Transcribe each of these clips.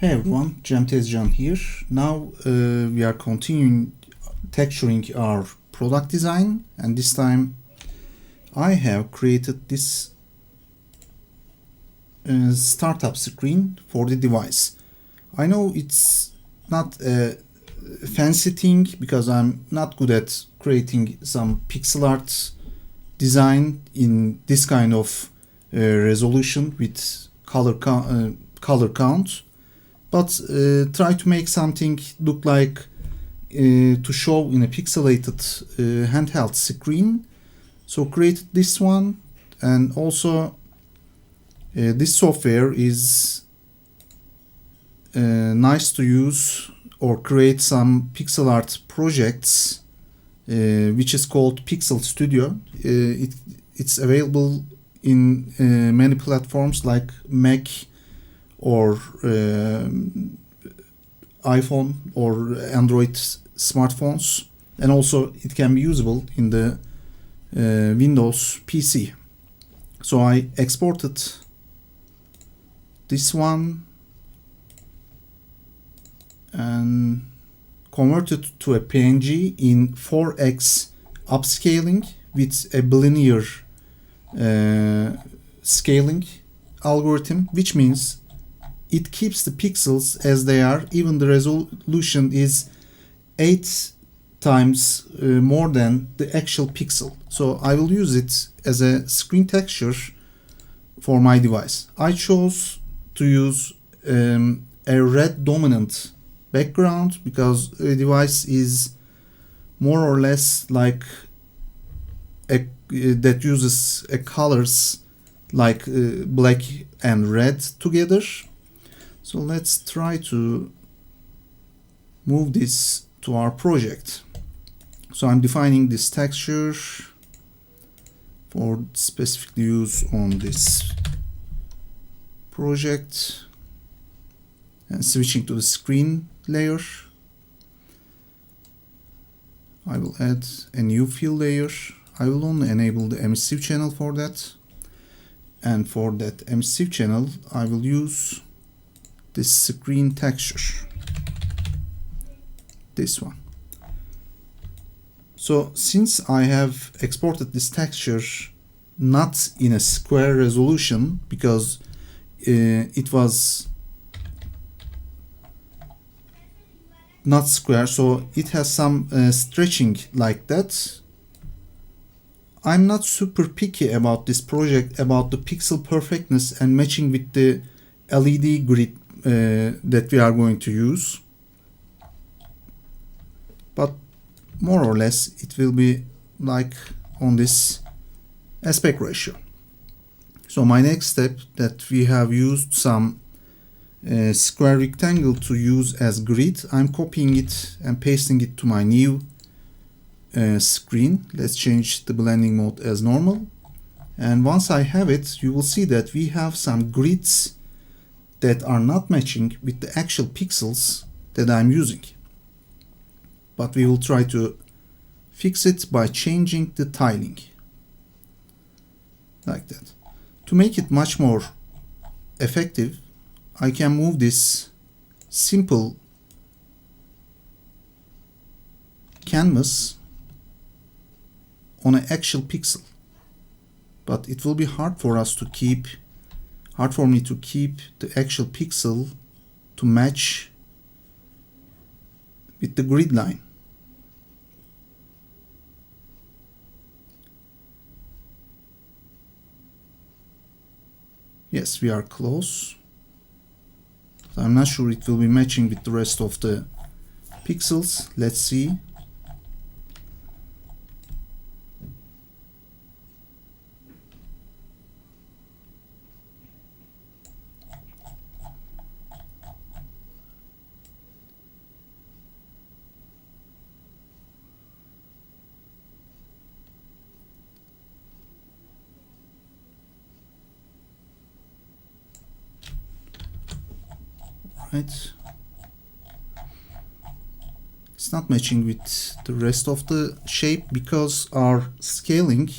Hey everyone, Cem Tezcan here. Now we are continuing texturing our product design, and this time I have created this startup screen for the device. I know it's not a fancy thing because I'm not good at creating some pixel art design in this kind of resolution with color count. But try to make something look like to show in a pixelated handheld screen. So created this one, and also this software is nice to use or create some pixel art projects, which is called Pixel Studio. It's available in many platforms like Mac or iPhone or Android smartphones, and also it can be usable in the Windows PC. So I exported this one and converted to a PNG in 4x upscaling with a linear scaling algorithm, which means it keeps the pixels as they are, even the resolution is 8 times more than the actual pixel. So I will use it as a screen texture for my device. I chose to use a red dominant background because the device is more or less like that uses colors like black and red together. So let's try to move this to our project. So I'm defining this texture for specific use on this project and switching to the screen layer. I will add a new fill layer. I will only enable the emissive channel for that. And for that emissive channel, I will use this screen texture, this one. So since I have exported this texture not in a square resolution because it was not square, so it has some stretching like that. I'm not super picky about this project, about the pixel perfectness and matching with the LED grid that we are going to use, but more or less it will be like on this aspect ratio. So my next step, that we have used some square rectangle to use as grid, I'm copying it and pasting it to my new screen. Let's change the blending mode as normal, and once I have it, you will see that we have some grids that are not matching with the actual pixels that I'm using. But we will try to fix it by changing the tiling like that. To make it much more effective, I can move this simple canvas on an actual pixel, but it will be hard for me to keep the actual pixel to match with the grid line. Yes, we are close. I'm not sure it will be matching with the rest of the pixels. Let's see. Right. It's not matching with the rest of the shape because our scaling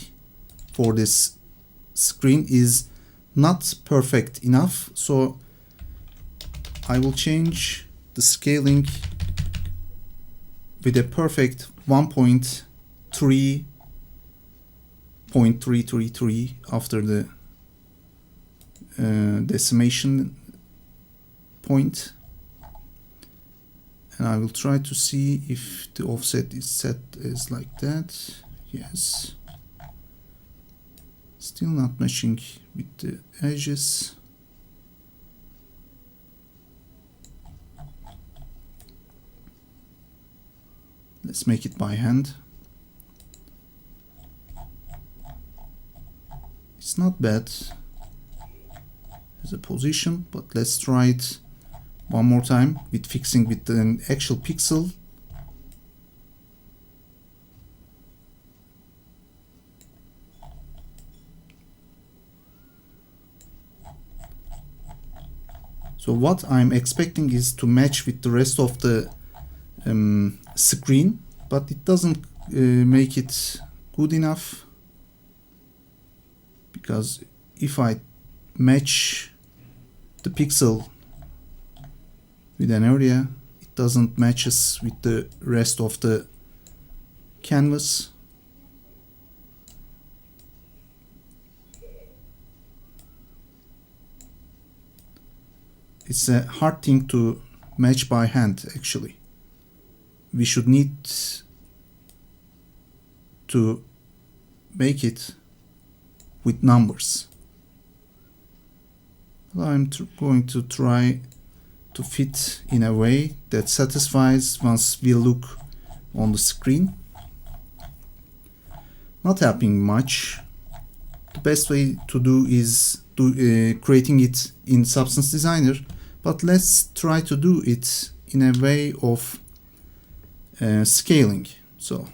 for this screen is not perfect enough. So I will change the scaling with a perfect 1.3.333 after the decimation point, and I will try to see if the offset is set as like that. Yes, still not matching with the edges. Let's make it by hand. It's not bad as a position, but let's try it one more time with fixing with an actual pixel. So what I'm expecting is to match with the rest of the screen, but it doesn't make it good enough, because if I match the pixel with an area, it doesn't matches with the rest of the canvas. It's a hard thing to match by hand actually. We should need to make it with numbers. I'm going to try to fit in a way that satisfies once we look on the screen. Not helping much. The best way to do is creating it in Substance Designer, but let's try to do it in a way of scaling. So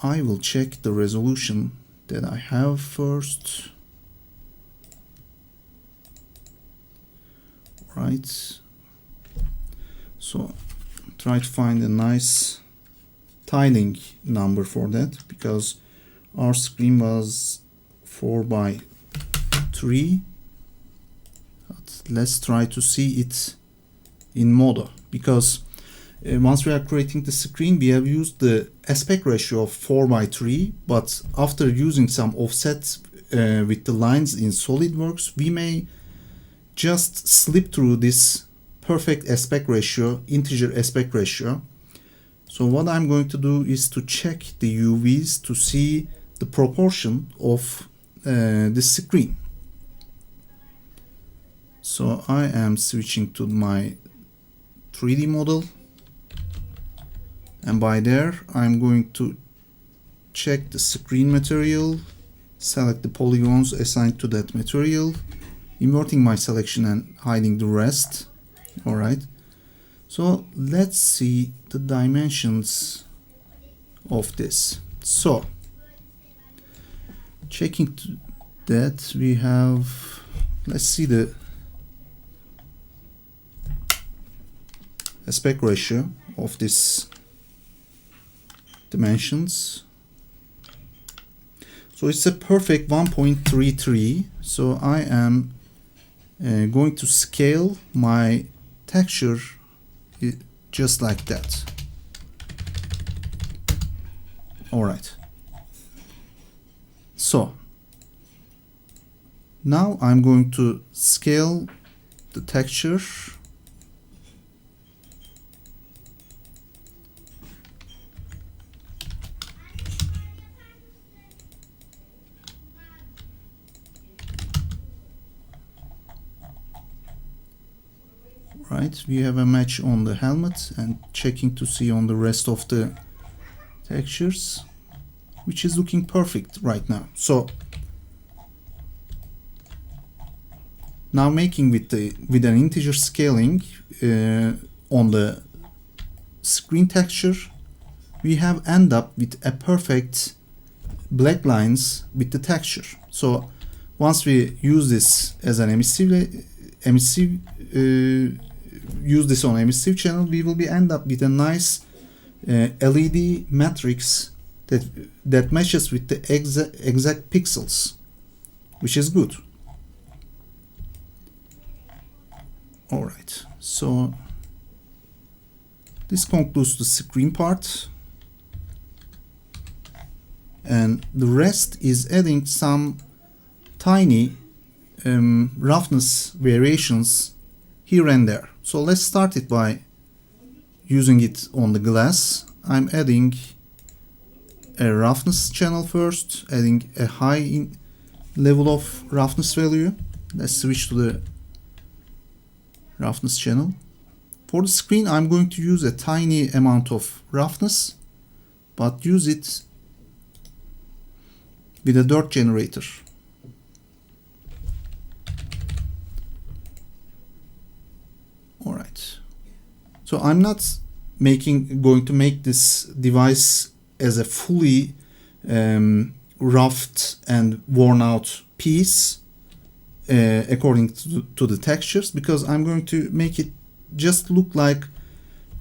I will check the resolution that I have first. Right. So try to find a nice tiling number for that, because our screen was 4x3. But let's try to see it in Modo, because once we are creating the screen, we have used the aspect ratio of 4x3, but after using some offsets with the lines in Solidworks, we may just slip through this perfect aspect ratio, integer aspect ratio. So what I'm going to do is to check the UVs to see the proportion of the screen. So I am switching to my 3D model, and by there I'm going to check the screen material, select the polygons assigned to that material, inverting my selection and hiding the rest. Alright, so let's see the dimensions of this. So checking that, we have, let's see the aspect ratio of this dimensions. So it's a perfect 1.33. So I am going to scale my texture just like that. Alright. So now I'm going to scale the texture . Right, we have a match on the helmet, and checking to see on the rest of the textures, which is looking perfect right now. So now making with an integer scaling on the screen texture, we have end up with a perfect black lines with the texture. So once we use this as an use this on emissive channel, we will end up with a nice LED matrix that matches with the exact pixels, which is good. Alright, so this concludes the screen part, and the rest is adding some tiny roughness variations here and there. So let's start it by using it on the glass. I'm adding a roughness channel first, adding a high level of roughness value. Let's switch to the roughness channel. For the screen, I'm going to use a tiny amount of roughness, but use it with a dirt generator. Alright. So I'm not going to make this device as a fully roughed and worn out piece according to the textures, because I'm going to make it just look like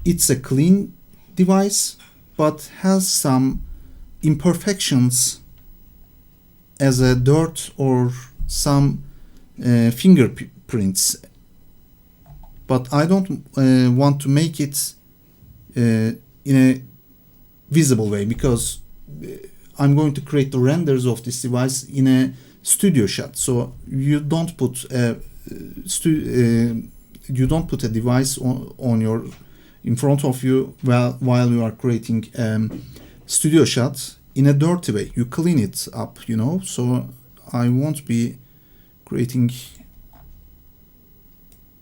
it's a clean device but has some imperfections as a dirt or some fingerprints. But I don't want to make it in a visible way, because I'm going to create the renders of this device in a studio shot. So you don't put a device in front of you while you are creating studio shot in a dirty way. You clean it up, you know. So I won't be creating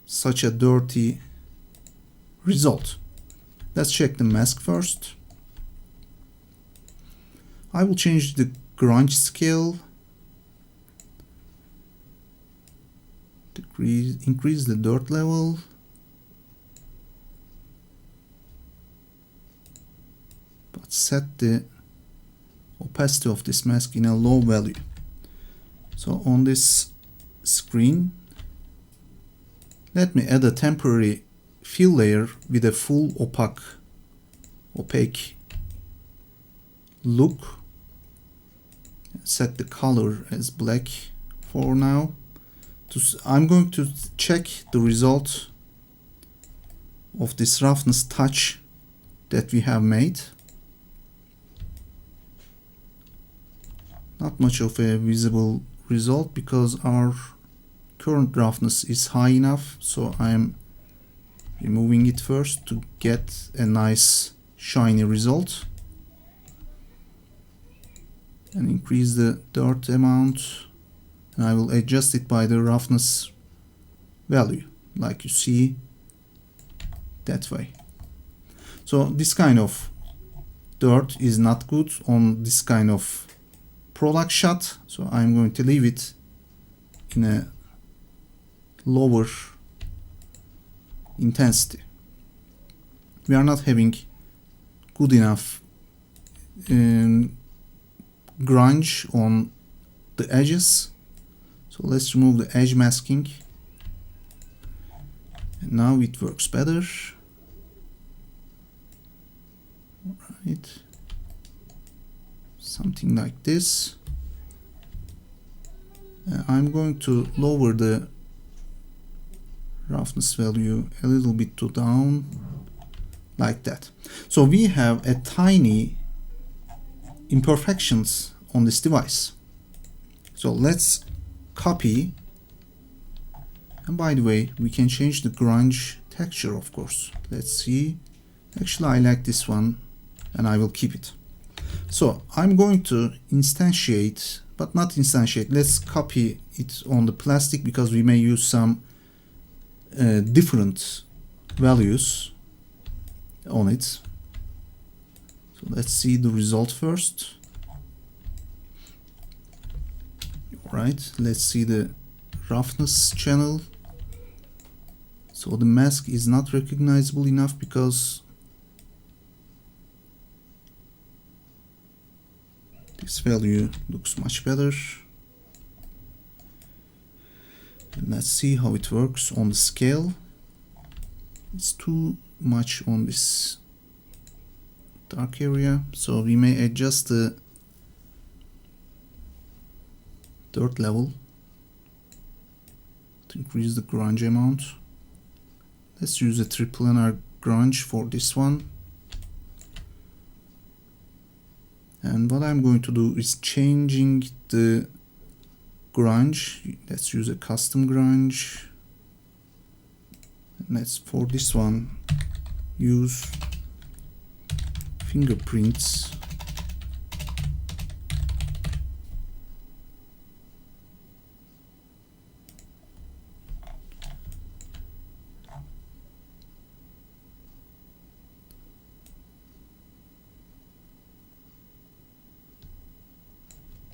such a dirty result. Let's check the mask first. I will change the grunge scale, increase the dirt level, but set the opacity of this mask in a low value. So on this screen, let me add a temporary fill layer with a full opaque look. Set the color as black for now. I'm going to check the result of this roughness touch that we have made. Not much of a visible result because our current roughness is high enough, so I'm removing it first to get a nice shiny result, and increase the dirt amount, and I will adjust it by the roughness value, like you see, that way. So this kind of dirt is not good on this kind of product shot, so I'm going to leave it in a lower intensity. We are not having good enough grunge on the edges, so let's remove the edge masking, and now it works better. Right, something like this. I'm going to lower the roughness value a little bit to down, like that. So we have a tiny imperfections on this device. So let's copy, and by the way, we can change the grunge texture, of course. Let's see. Actually, I like this one and I will keep it. So I'm going to instantiate, but not instantiate, let's copy it on the plastic because we may use some different values on it. So let's see the result first. Alright, let's see the roughness channel. So the mask is not recognizable enough because this value looks much better. And let's see how it works on the scale. It's too much on this dark area, so we may adjust the dirt level to increase the grunge amount. Let's use a triplanar grunge for this one. And what I'm going to do is changing the grunge. Let's use a custom grunge. And let's, for this one, use fingerprints.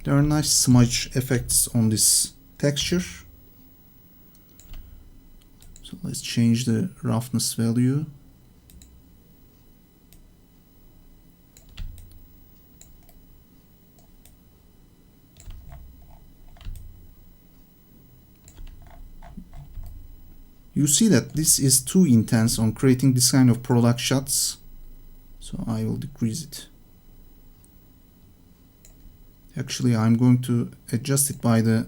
There are nice smudge effects on this texture. So let's change the roughness value. You see that this is too intense on creating this kind of product shots. So I will decrease it. Actually, I'm going to adjust it by the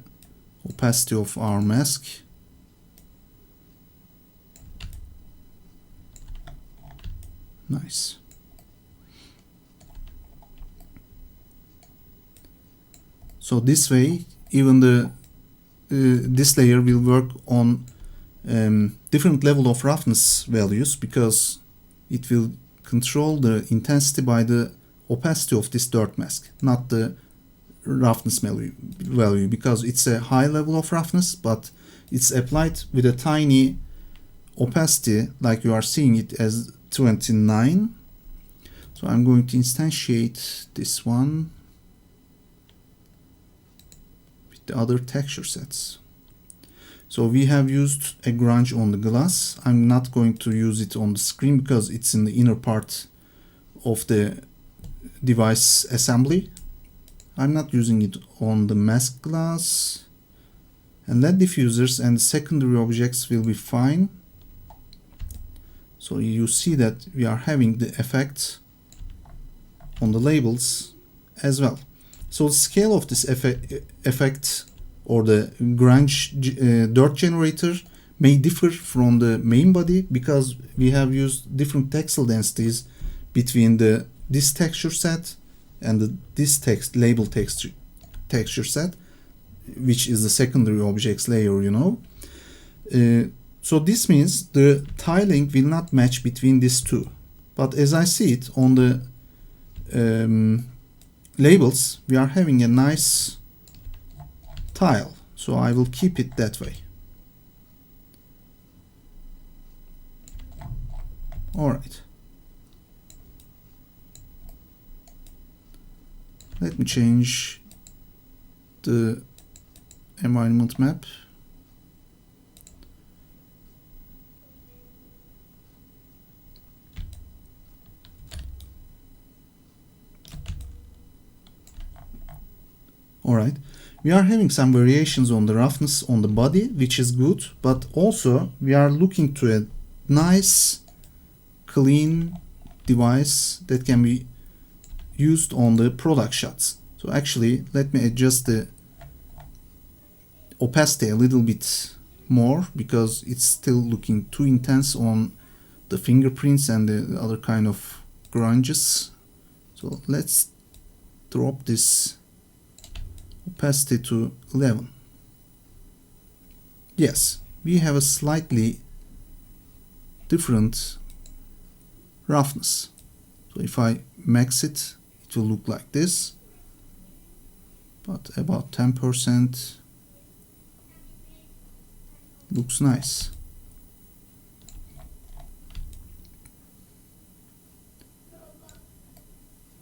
opacity of our mask. Nice. So this way, even this layer will work on different level of roughness values, because it will control the intensity by the opacity of this dirt mask, not the roughness value, because it's a high level of roughness, but it's applied with a tiny opacity, like you are seeing it as 29. So I'm going to instantiate this one with the other texture sets. So we have used a grunge on the glass. I'm not going to use it on the screen because it's in the inner part of the device assembly. I'm not using it on the mask glass. And LED diffusers and secondary objects will be fine. So you see that we are having the effect on the labels as well. So the scale of this effect or the grunge dirt generator may differ from the main body, because we have used different texel densities between this texture set and this label texture set, which is the secondary objects layer, you know. So this means the tiling will not match between these two. But as I see it on the labels, we are having a nice tile. So I will keep it that way. All right. Let me change the environment map. All right. We are having some variations on the roughness on the body, which is good, but also we are looking to a nice, clean device that can be used on the product shots. So actually, let me adjust the opacity a little bit more, because it's still looking too intense on the fingerprints and the other kind of grunges. So let's drop this opacity to 11. Yes, we have a slightly different roughness. So if I max it, it will look like this, but about 10% looks nice.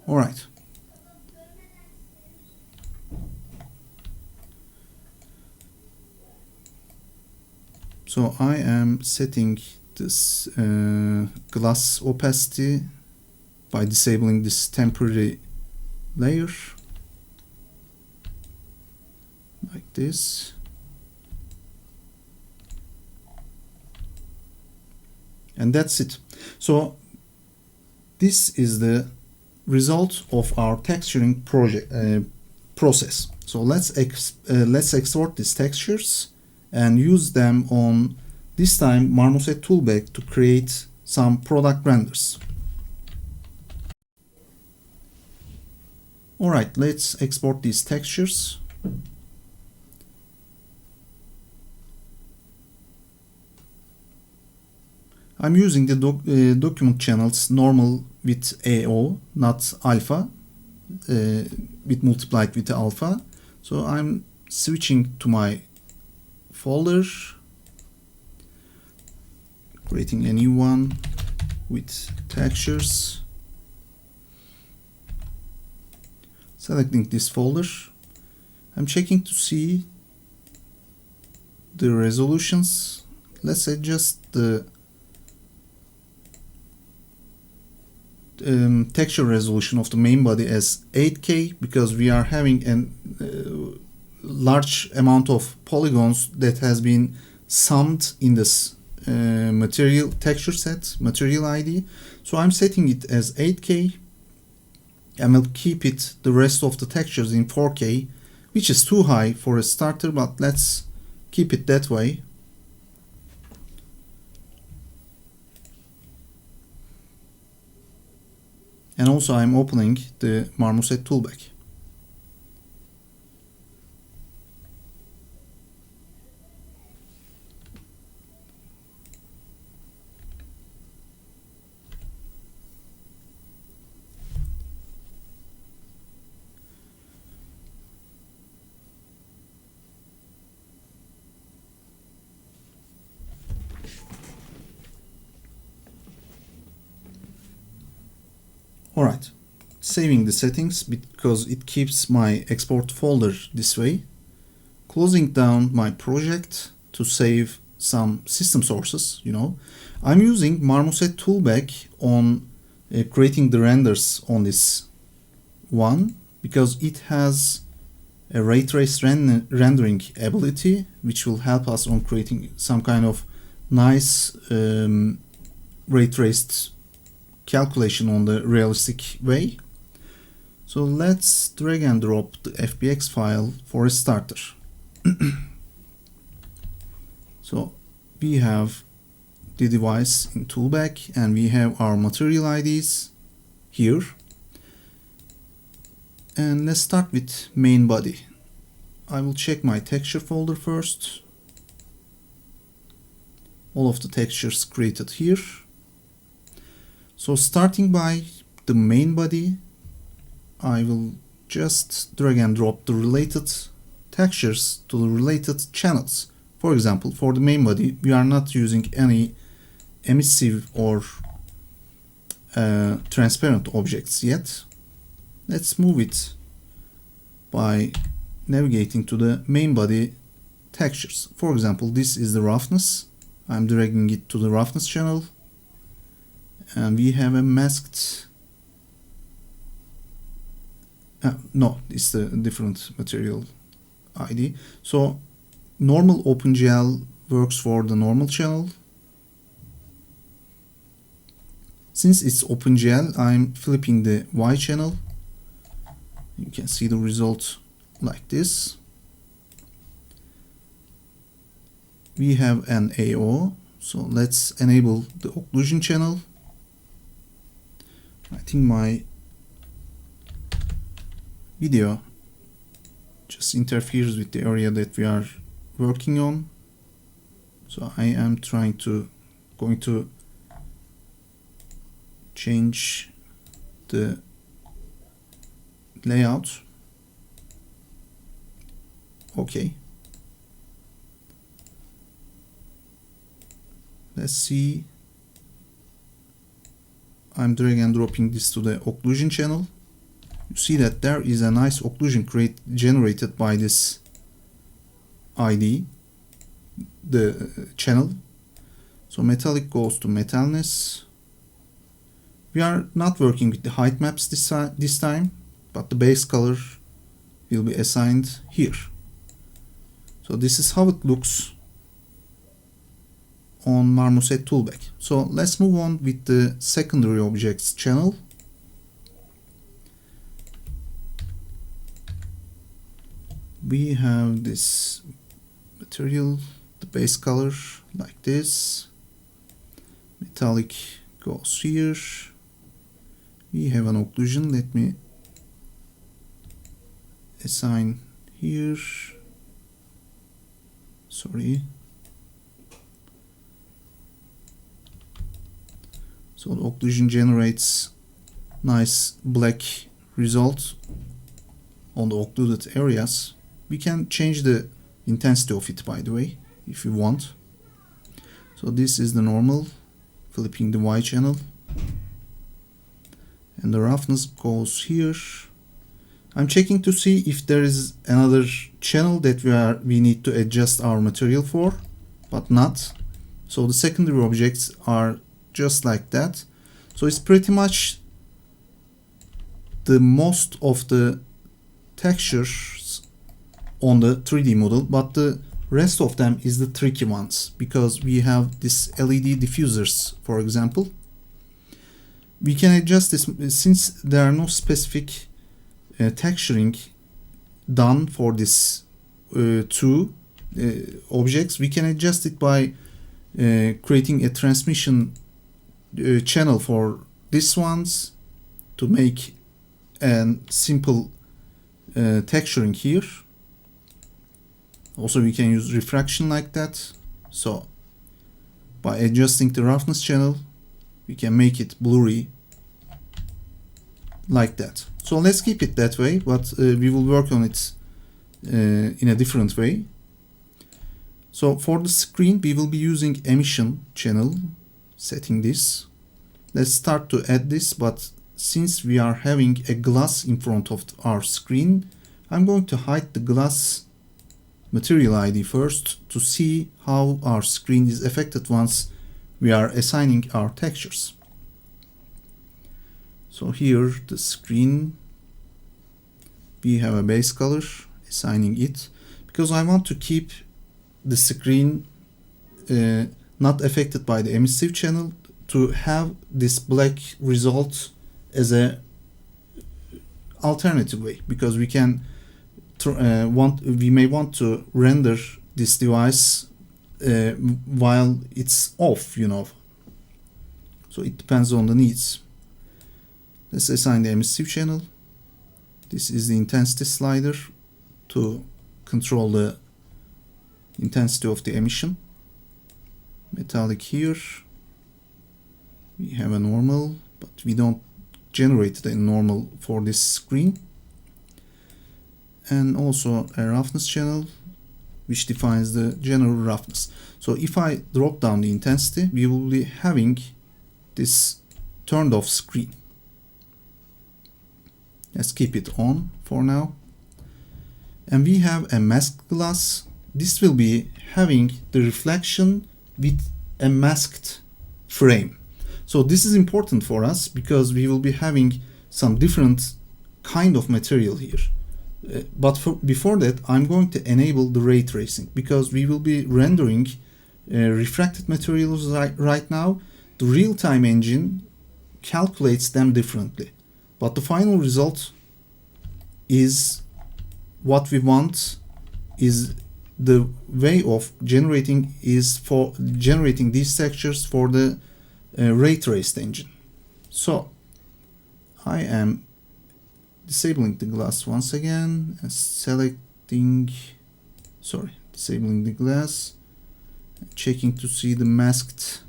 All right. So I am setting this glass opacity by disabling this temporary layer like this. And that's it. So this is the result of our texturing process. So let's export these textures and use them on This time Marmoset Toolbag to create some product renders. Alright, let's export these textures. I'm using the document channels normal with AO, not alpha, with multiplied with alpha. So I'm switching to my folder, creating a new one with textures, selecting this folder. I'm checking to see the resolutions. Let's adjust the texture resolution of the main body as 8K because we are having a large amount of polygons that has been summed in this material texture set, material ID. So I'm setting it as 8K and will keep it the rest of the textures in 4K, which is too high for a starter, but let's keep it that way. And also I'm opening the Marmoset Toolbag. Alright, saving the settings because it keeps my export folder this way. Closing down my project to save some system sources, I'm using Marmoset Toolbag on creating the renders on this one because it has a ray trace rendering ability which will help us on creating some kind of nice ray traced calculation on the realistic way. So let's drag and drop the FBX file for a starter. So we have the device in Toolbag and we have our material IDs here. And let's start with main body. I will check my texture folder first. All of the textures created here. So starting by the main body, I will just drag and drop the related textures to the related channels. For example, for the main body, we are not using any emissive or transparent objects yet. Let's move it by navigating to the main body textures. For example, this is the roughness. I'm dragging it to the roughness channel. And we have a masked, no, it's a different material ID. So normal OpenGL works for the normal channel. Since it's OpenGL, I'm flipping the Y channel. You can see the result like this. We have an AO, so let's enable the occlusion channel. I think my video just interferes with the area that we are working on. So I am going to change the layout. Okay. Let's see. I'm drag and dropping this to the occlusion channel. You see that there is a nice occlusion generated by this ID, the channel. So metallic goes to metalness. We are not working with the height maps this time, but the base color will be assigned here. So this is how it looks on Marmoset Toolbag. So let's move on with the secondary objects channel. We have this material the base color like this. Metallic goes here. We have an occlusion. Let me assign here. Sorry. So the occlusion generates nice black result on the occluded areas. We can change the intensity of it, by the way, if you want. So this is the normal, flipping the Y channel. And the roughness goes here. I'm checking to see if there is another channel that we need to adjust our material for, but not. So the secondary objects are just like that. So it's pretty much the most of the textures on the 3D model, but the rest of them is the tricky ones, because we have this LED diffusers, for example. We can adjust this since there are no specific texturing done for this two objects. We can adjust it by creating a transmission channel for these ones to make a simple texturing here. Also, we can use refraction like that. So by adjusting the roughness channel, we can make it blurry like that. So let's keep it that way, but we will work on it in a different way. So for the screen, we will be using emission channel, setting this. Let's start to add this, but since we are having a glass in front of our screen, I'm going to hide the glass material ID first to see how our screen is affected once we are assigning our textures. So here the screen, we have a base color, assigning it, because I want to keep the screen not affected by the emissive channel, to have this black result as a alternative way, because we can we may want to render this device while it's off, you know. So it depends on the needs. Let's assign the emissive channel. This is the intensity slider to control the intensity of the emission. Metallic here. We have a normal, but we don't generate the normal for this screen. And also a roughness channel, which defines the general roughness. So if I drop down the intensity, we will be having this turned off screen. Let's keep it on for now. And we have a masked glass. This will be having the reflection with a masked frame. So this is important for us because we will be having some different kind of material here. But before that, I'm going to enable the ray tracing, because we will be rendering refracted materials right now. The real-time engine calculates them differently, but the final result is what we want. Is the way of generating is for generating these textures for the ray traced engine. So I am disabling the glass once again and disabling the glass, checking to see the masked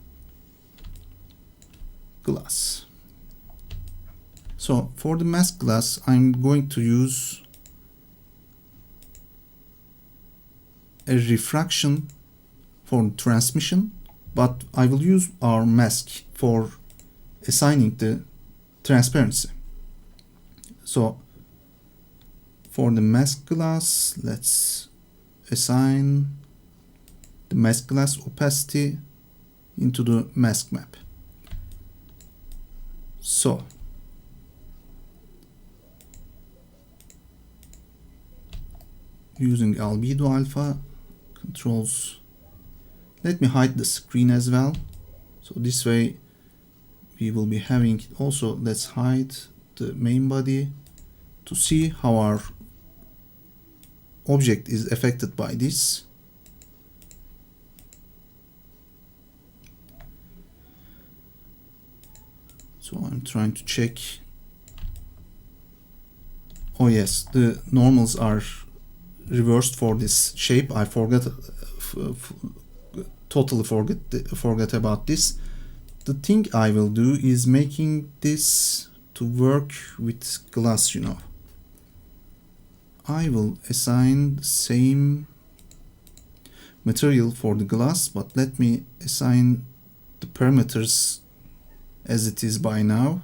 glass. So for the masked glass, I'm going to use a refraction for transmission, but I will use our mask for assigning the transparency. So for the mask glass, let's assign the mask glass opacity into the mask map. So using albedo alpha controls, let me hide the screen as well. So this way we will be having also, let's hide the main body to see how our object is affected by this. So I'm trying to check. Oh yes, the normals are reversed for this shape. I totally forget about this. The thing I will do is making this to work with glass, you know. I will assign the same material for the glass, but let me assign the parameters as it is by now,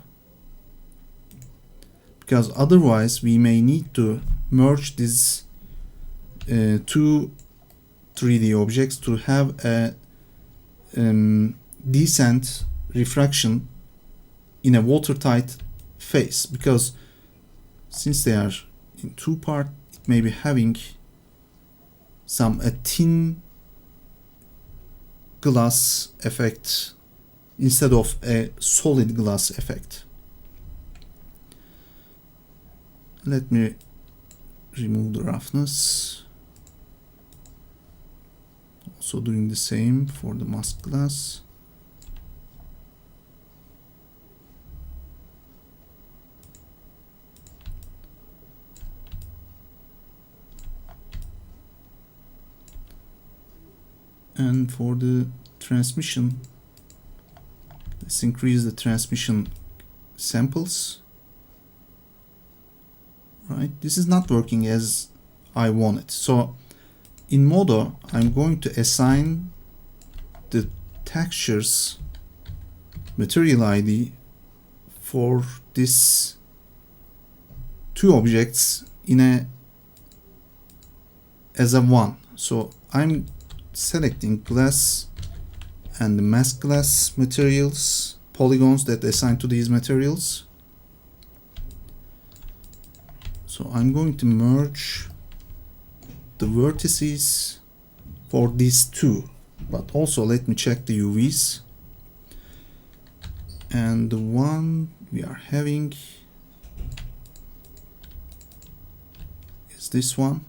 because otherwise we may need to merge these two 3D objects to have a decent refraction in a watertight face, because since they are in two parts, it may be having a thin glass effect instead of a solid glass effect. Let me remove the roughness. Also doing the same for the mask glass. And for the transmission, let's increase the transmission samples. Right, this is not working as I want it. So in Modo, I'm going to assign the textures material ID for these two objects as a one. So I'm selecting glass and the mask glass materials, polygons that assign to these materials. So I'm going to merge the vertices for these two, but also let me check the UVs. And the one we are having is this one.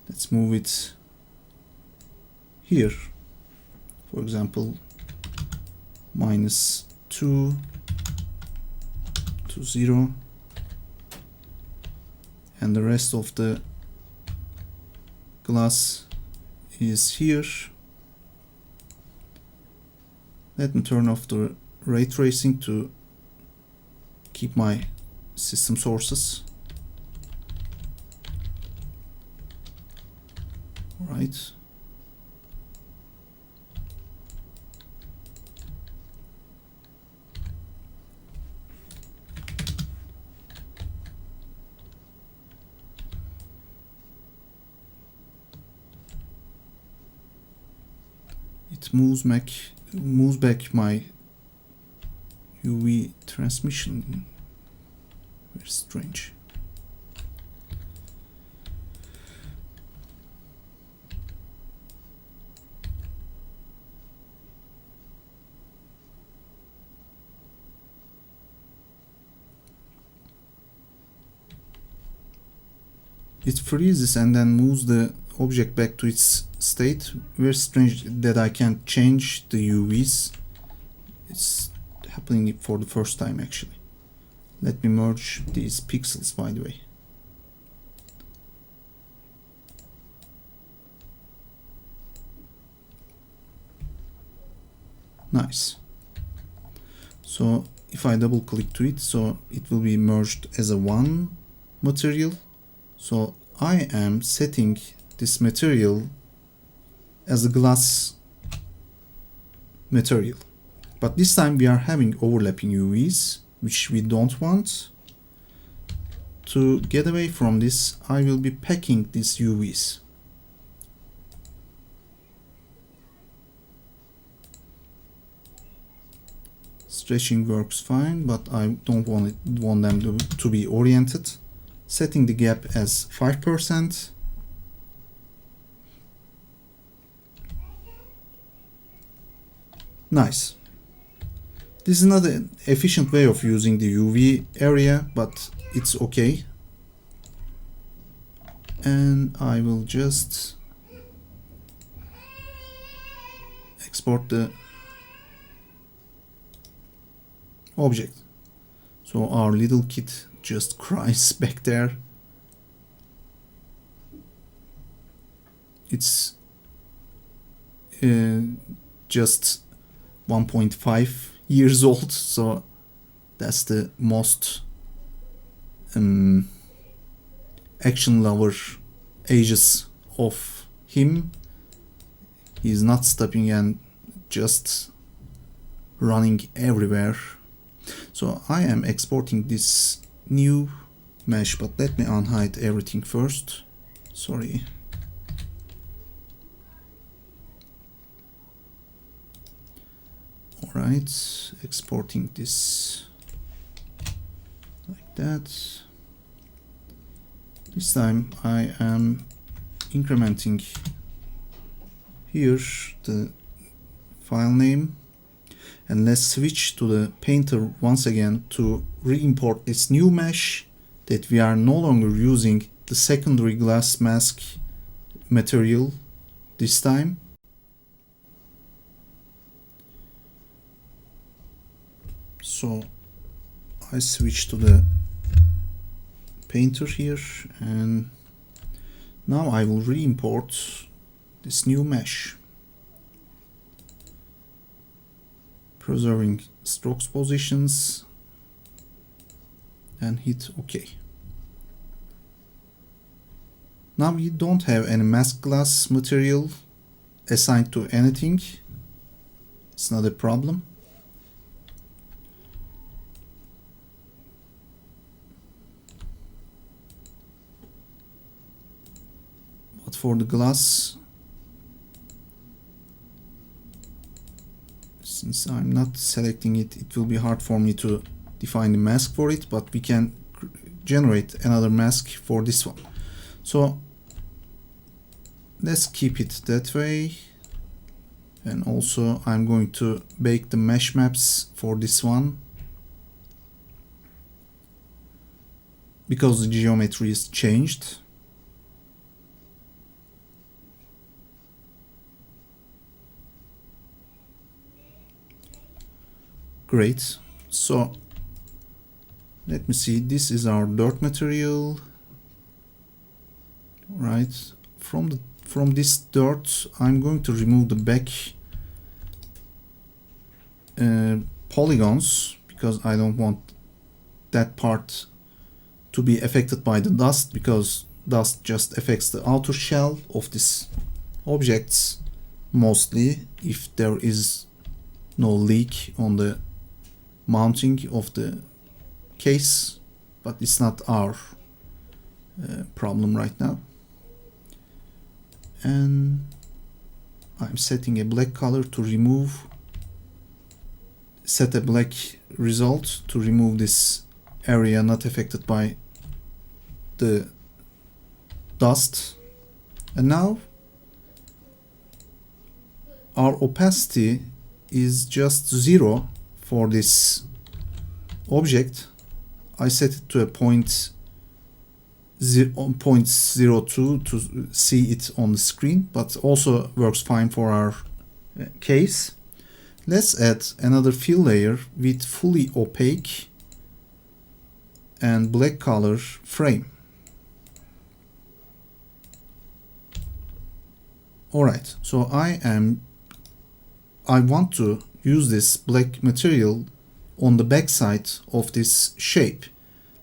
Let's move it here. For example, -2 to 0. And the rest of the glass is here. Let me turn off the ray tracing to keep my system sources. All right. It moves back my UV transmission. Very strange. It freezes and then moves the object back to its state. Very strange that I can't change the UVs. It's happening for the first time actually. Let me merge these pixels, by the way. Nice. So if I double click to it, so it will be merged as a one material. So I am setting this material as a glass material, but this time we are having overlapping UVs, which we don't want. To get away from this, I will be packing these UVs. Stretching works fine, but I don't want them to be oriented. Setting the gap as 5%. Nice. This is not an efficient way of using the UV area, but it's okay. And I will just export the object. So our little kid just cries back there. It's just 1.5 years old, so that's the most action lover ages of him. He's not stopping and just running everywhere. So I am exporting this new mesh, but let me unhide everything first. Sorry. Alright, exporting this like that. This time I am incrementing here the file name, and let's switch to the painter once again to re-import this new mesh that we are no longer using the secondary glass mask material this time. So I switch to the painter here, and now I will re-import this new mesh, preserving strokes positions, and hit OK. Now we don't have any mask glass material assigned to anything. It's not a problem. But for the glass, since I'm not selecting it, it will be hard for me to define the mask for it, but we can generate another mask for this one. So let's keep it that way. And also I'm going to bake the mesh maps for this one, because the geometry is changed. Great. So let me see, this is our dirt material. Right, from this dirt I'm going to remove the back polygons, because I don't want that part to be affected by the dust, because dust just affects the outer shell of these objects, mostly if there is no leak on the mounting of the case, but it's not our problem right now. And I'm setting a black color to remove, set a black result to remove this area not affected by the dust. And now our opacity is just 0 for this object. I set it to a 0.02 to see it on the screen, but also works fine for our case. Let's add another fill layer with fully opaque and black color frame. Alright, so I want to use this black material on the back side of this shape.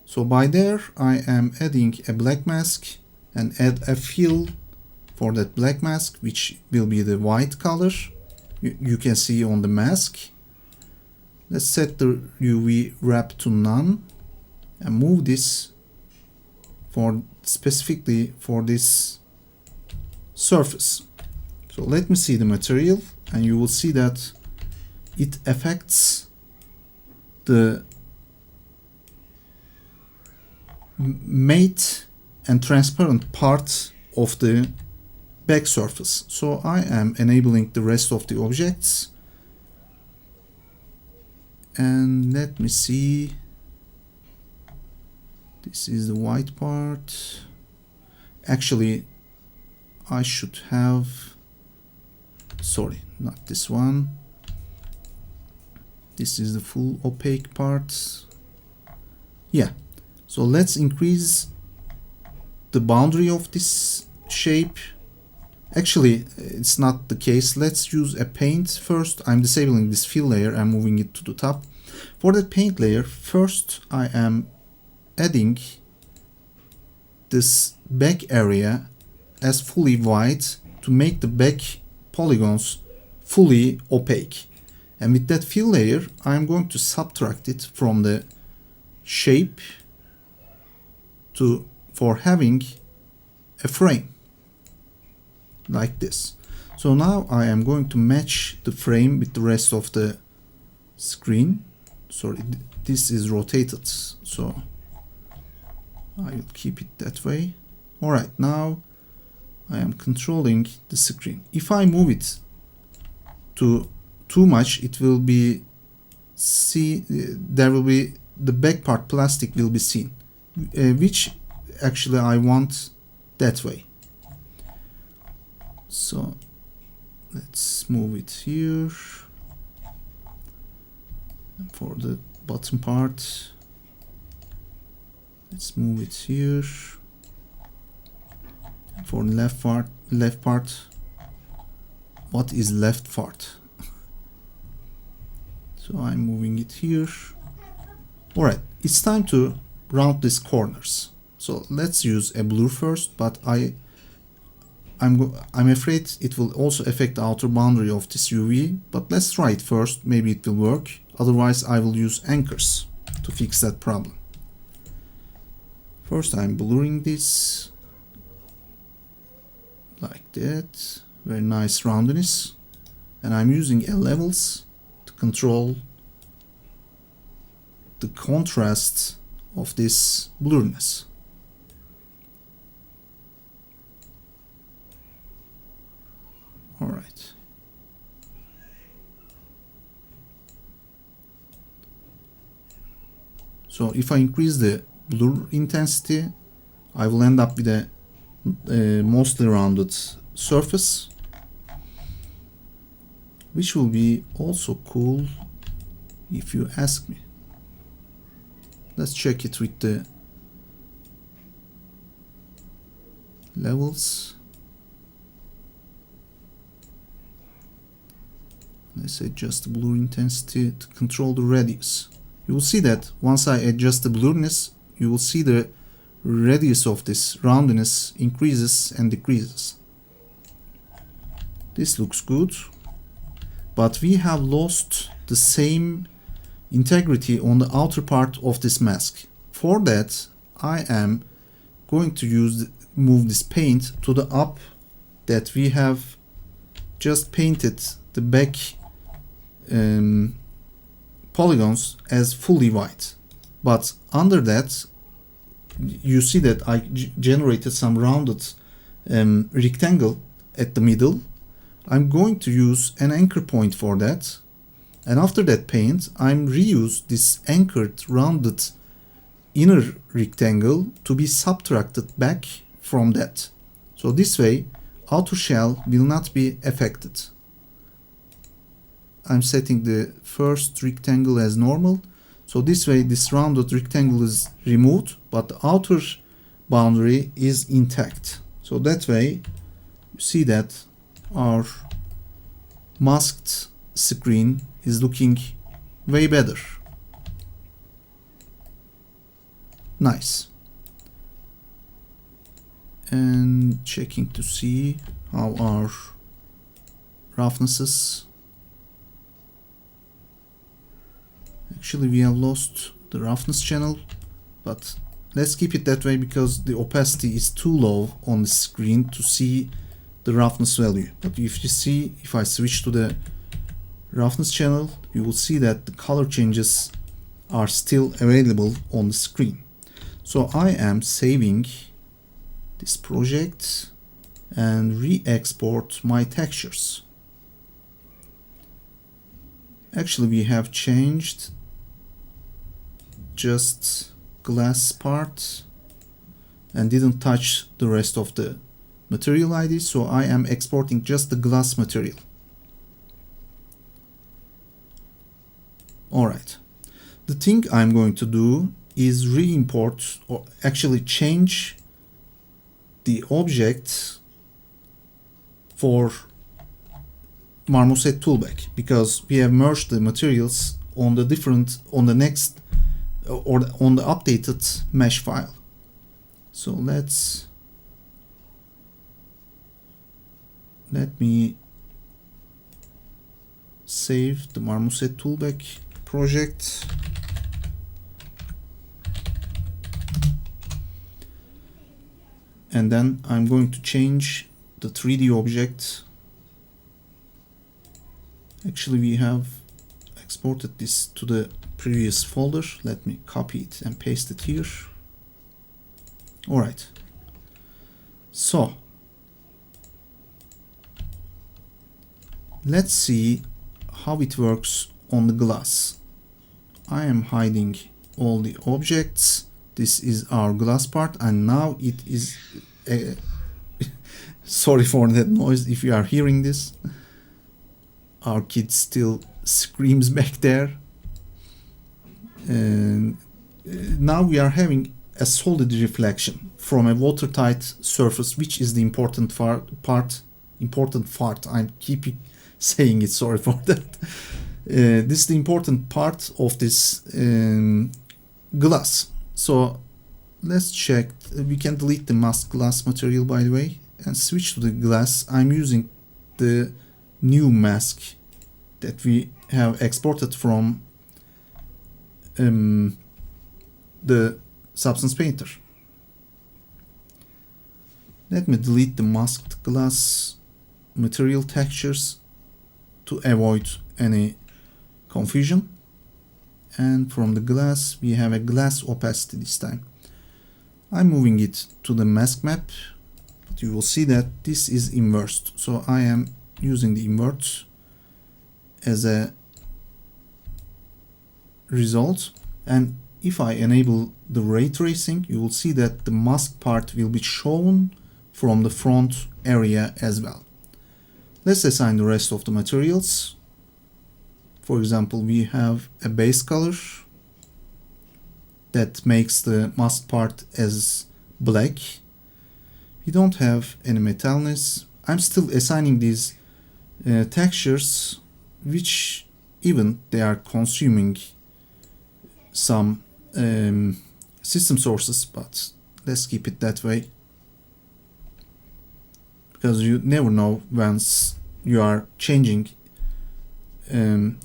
So by there I am adding a black mask and add a fill for that black mask, which will be the white color you can see on the mask. Let's set the UV wrap to none and move this for specifically for this surface. So let me see the material, and you will see that it affects the matte and transparent part of the back surface. So I am enabling the rest of the objects, and let me see, this is the white part. Actually I should have, sorry, not this one. This is the full opaque part. Yeah, so let's increase the boundary of this shape. Actually, it's not the case. Let's use a paint first. I'm disabling this fill layer and moving it to the top. For the paint layer, first I am adding this back area as fully white to make the back polygons fully opaque. And with that fill layer, I'm going to subtract it from the shape for having a frame like this. So now I am going to match the frame with the rest of the screen. Sorry, this is rotated, so I will keep it that way. Alright, now I am controlling the screen. If I move it to too much, it will be the back part plastic will be seen, which actually I want that way. So let's move it here. And for the bottom part, let's move it here. And for the left part, what is left part? So I'm moving it here. Alright, it's time to round these corners. So let's use a blur first, but I'm afraid it will also affect the outer boundary of this UV, but let's try it first. Maybe it will work. Otherwise, I will use anchors to fix that problem. First, I'm blurring this like that. Very nice roundness. And I'm using levels to control the contrast of this blurriness. Alright. So if I increase the blur intensity, I will end up with a mostly rounded surface, which will be also cool if you ask me. Let's check it with the levels. Let's adjust the blur intensity to control the radius. You will see that once I adjust the blurriness, you will see the radius of this roundness increases and decreases. This looks good, but we have lost the same integrity on the outer part of this mask. For that, I am going to move this paint to the up that we have just painted the back polygons as fully white. But under that, you see that I generated some rounded rectangle at the middle. I'm going to use an anchor point for that. And after that paint, I'm reuse this anchored rounded inner rectangle to be subtracted back from that. So this way, outer shell will not be affected. I'm setting the first rectangle as normal. So this way, this rounded rectangle is removed, but the outer boundary is intact. So that way, you see that our masked screen is looking way better. Nice. And checking to see how our roughnesses. Actually, we have lost the roughness channel, but let's keep it that way because the opacity is too low on the screen to see the roughness value. But if you see, if I switch to the roughness channel, you will see that the color changes are still available on the screen. So I am saving this project and re-export my textures. Actually, we have changed just glass part and didn't touch the rest of the material ID, so I am exporting just the glass material. Alright. The thing I'm going to do is re-import or actually change the object for Marmoset Toolbag, because we have merged the materials on the updated mesh file. So let me save the Marmoset Toolbag project. And then I'm going to change the 3D object. Actually, we have exported this to the previous folder. Let me copy it and paste it here. Alright. So, let's see how it works on the glass. I am hiding all the objects. This is our glass part, and now it is sorry for that noise if you are hearing this. Our kid still screams back there. And now we are having a solid reflection from a watertight surface, which is the important part. I'm keeping saying it, sorry for that. This is the important part of this glass. So let's check. We can delete the mask glass material, by the way, and switch to the glass. I'm using the new mask that we have exported from the Substance Painter. Let me delete the masked glass material textures to avoid any confusion. And from the glass, we have a glass opacity this time. I'm moving it to the mask map, but you will see that this is inversed. So I am using the invert as a result. And if I enable the ray tracing, you will see that the mask part will be shown from the front area as well. Let's assign the rest of the materials. For example, we have a base color that makes the mask part as black. We don't have any metalness. I'm still assigning these textures, which even they are consuming some system sources, but let's keep it that way, because you never know once you are changing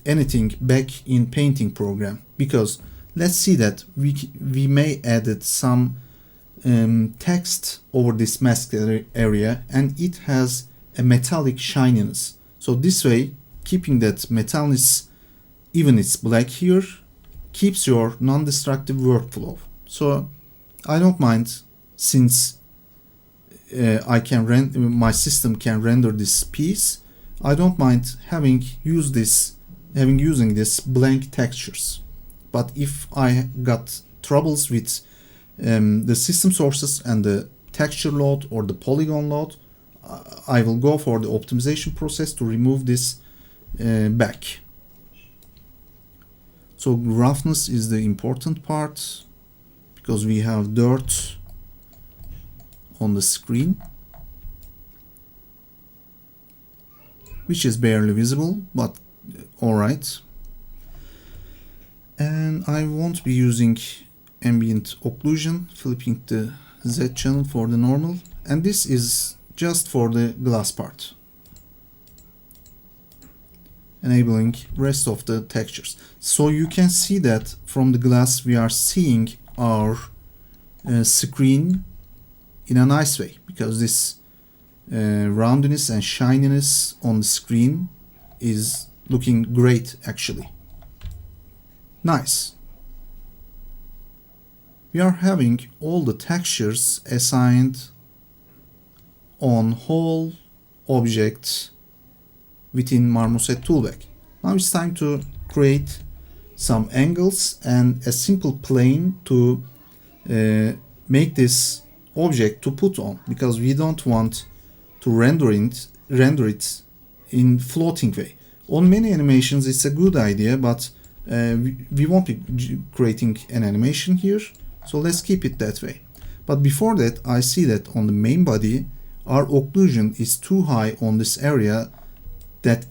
anything back in painting program. Because let's see that we may added some text over this mask area, and it has a metallic shininess. So this way, keeping that metalness, even it's black here, keeps your non-destructive workflow. So I don't mind, since my system can render this piece. I don't mind having using this blank textures. But if I got troubles with the system sources and the texture load or the polygon load, I will go for the optimization process to remove this back. So roughness is the important part, because we have dirt on the screen, which is barely visible, but alright. And I won't be using ambient occlusion, flipping the Z channel for the normal, and this is just for the glass part, enabling rest of the textures. So you can see that from the glass we are seeing our screen in a nice way, because this roundness and shininess on the screen is looking great actually. Nice. We are having all the textures assigned on whole objects within Marmoset Toolbag. Now it's time to create some angles and a simple plane to make this object to put on, because we don't want to render it in floating way. On many animations it's a good idea, but we won't be creating an animation here, so let's keep it that way. But before that, I see that on the main body our occlusion is too high on this area that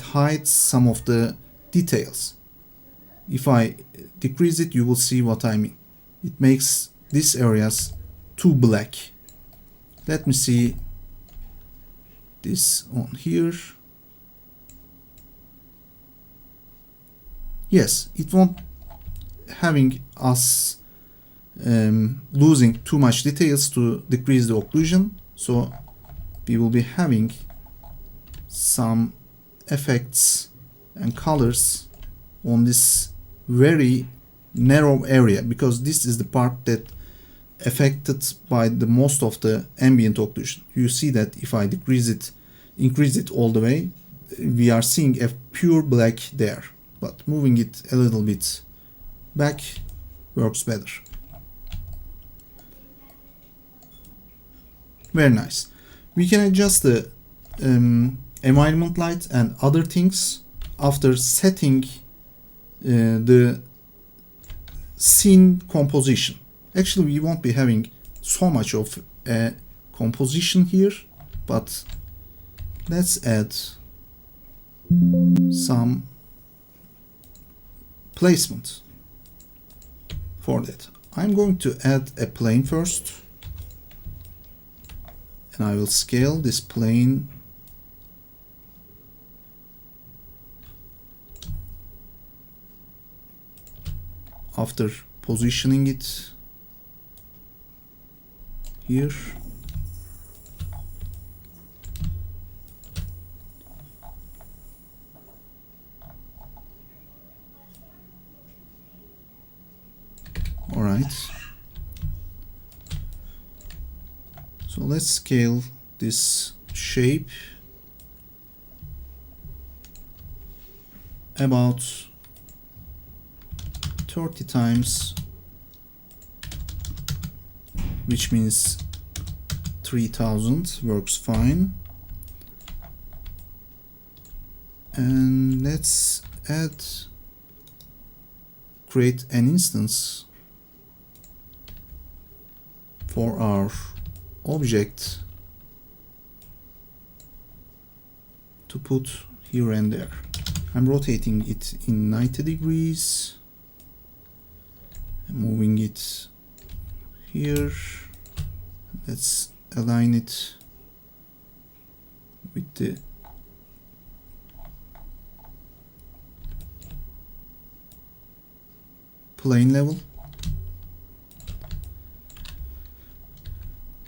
hides some of the details. If I decrease it, you will see what I mean. It makes these areas too black. Let me see this on here. Yes, it won't having us losing too much details to decrease the occlusion, so we will be having some effects and colors on this very narrow area, because this is the part that affected by the most of the ambient occlusion. You see that if I increase it all the way, we are seeing a pure black there, but moving it a little bit back works better. Very nice. We can adjust the environment light and other things after setting the scene composition. Actually, we won't be having so much of a composition here, but let's add some placement for that. I'm going to add a plane first, and I will scale this plane after positioning it here. All right. So let's scale this shape about 30 times, which means 3000 works fine. And let's create an instance for our object to put here and there. I'm rotating it in 90 degrees and moving it here. Let's align it with the plane level.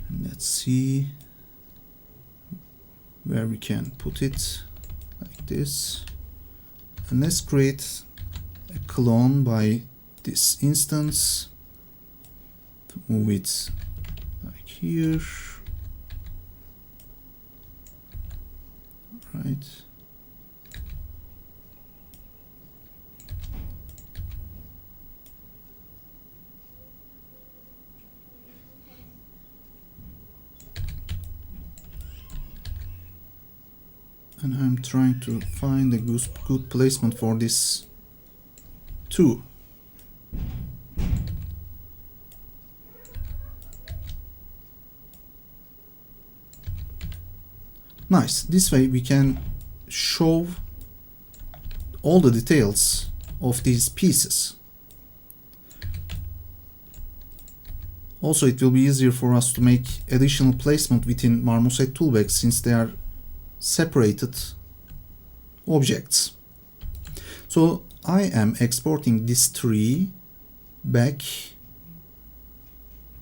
And let's see where we can put it, like this. And let's create a clone by this instance to move it like here. Right. And I'm trying to find a good placement for this too. Nice. This way we can show all the details of these pieces. Also, it will be easier for us to make additional placement within Marmoset Toolbag since they are separated objects. So I am exporting this tree back.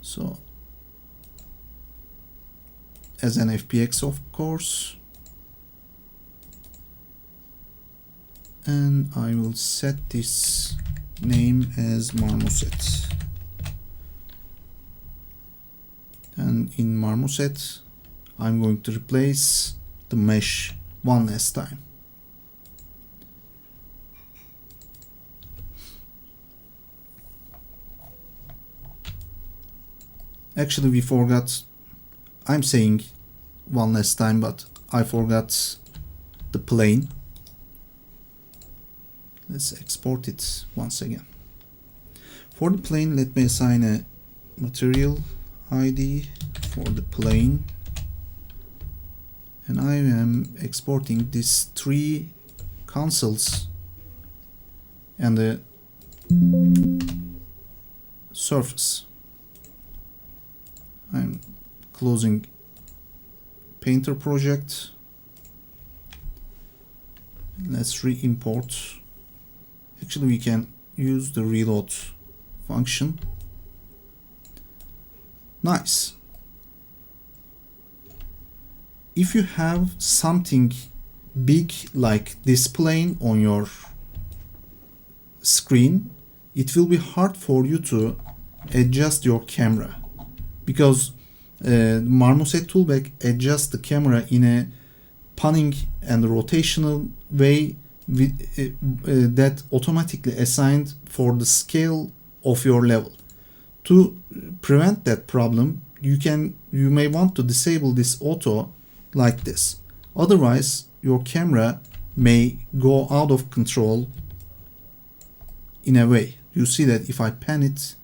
So as an FBX, of course, and I will set this name as Marmoset. And in Marmoset, I'm going to replace the mesh one last time. Actually, we forgot. I'm saying one last time, but I forgot the plane. Let's export it once again. For the plane, let me assign a material ID for the plane, and I am exporting these 3 consoles and the surface. I'm closing Painter project. Let's re-import. Actually, we can use the reload function. Nice. If you have something big like this plane on your screen, it will be hard for you to adjust your camera, because Marmoset Toolbag adjusts the camera in a panning and rotational way that automatically assigned for the scale of your level. To prevent that problem, you may want to disable this auto like this. Otherwise, your camera may go out of control in a way. You see that if I pan it,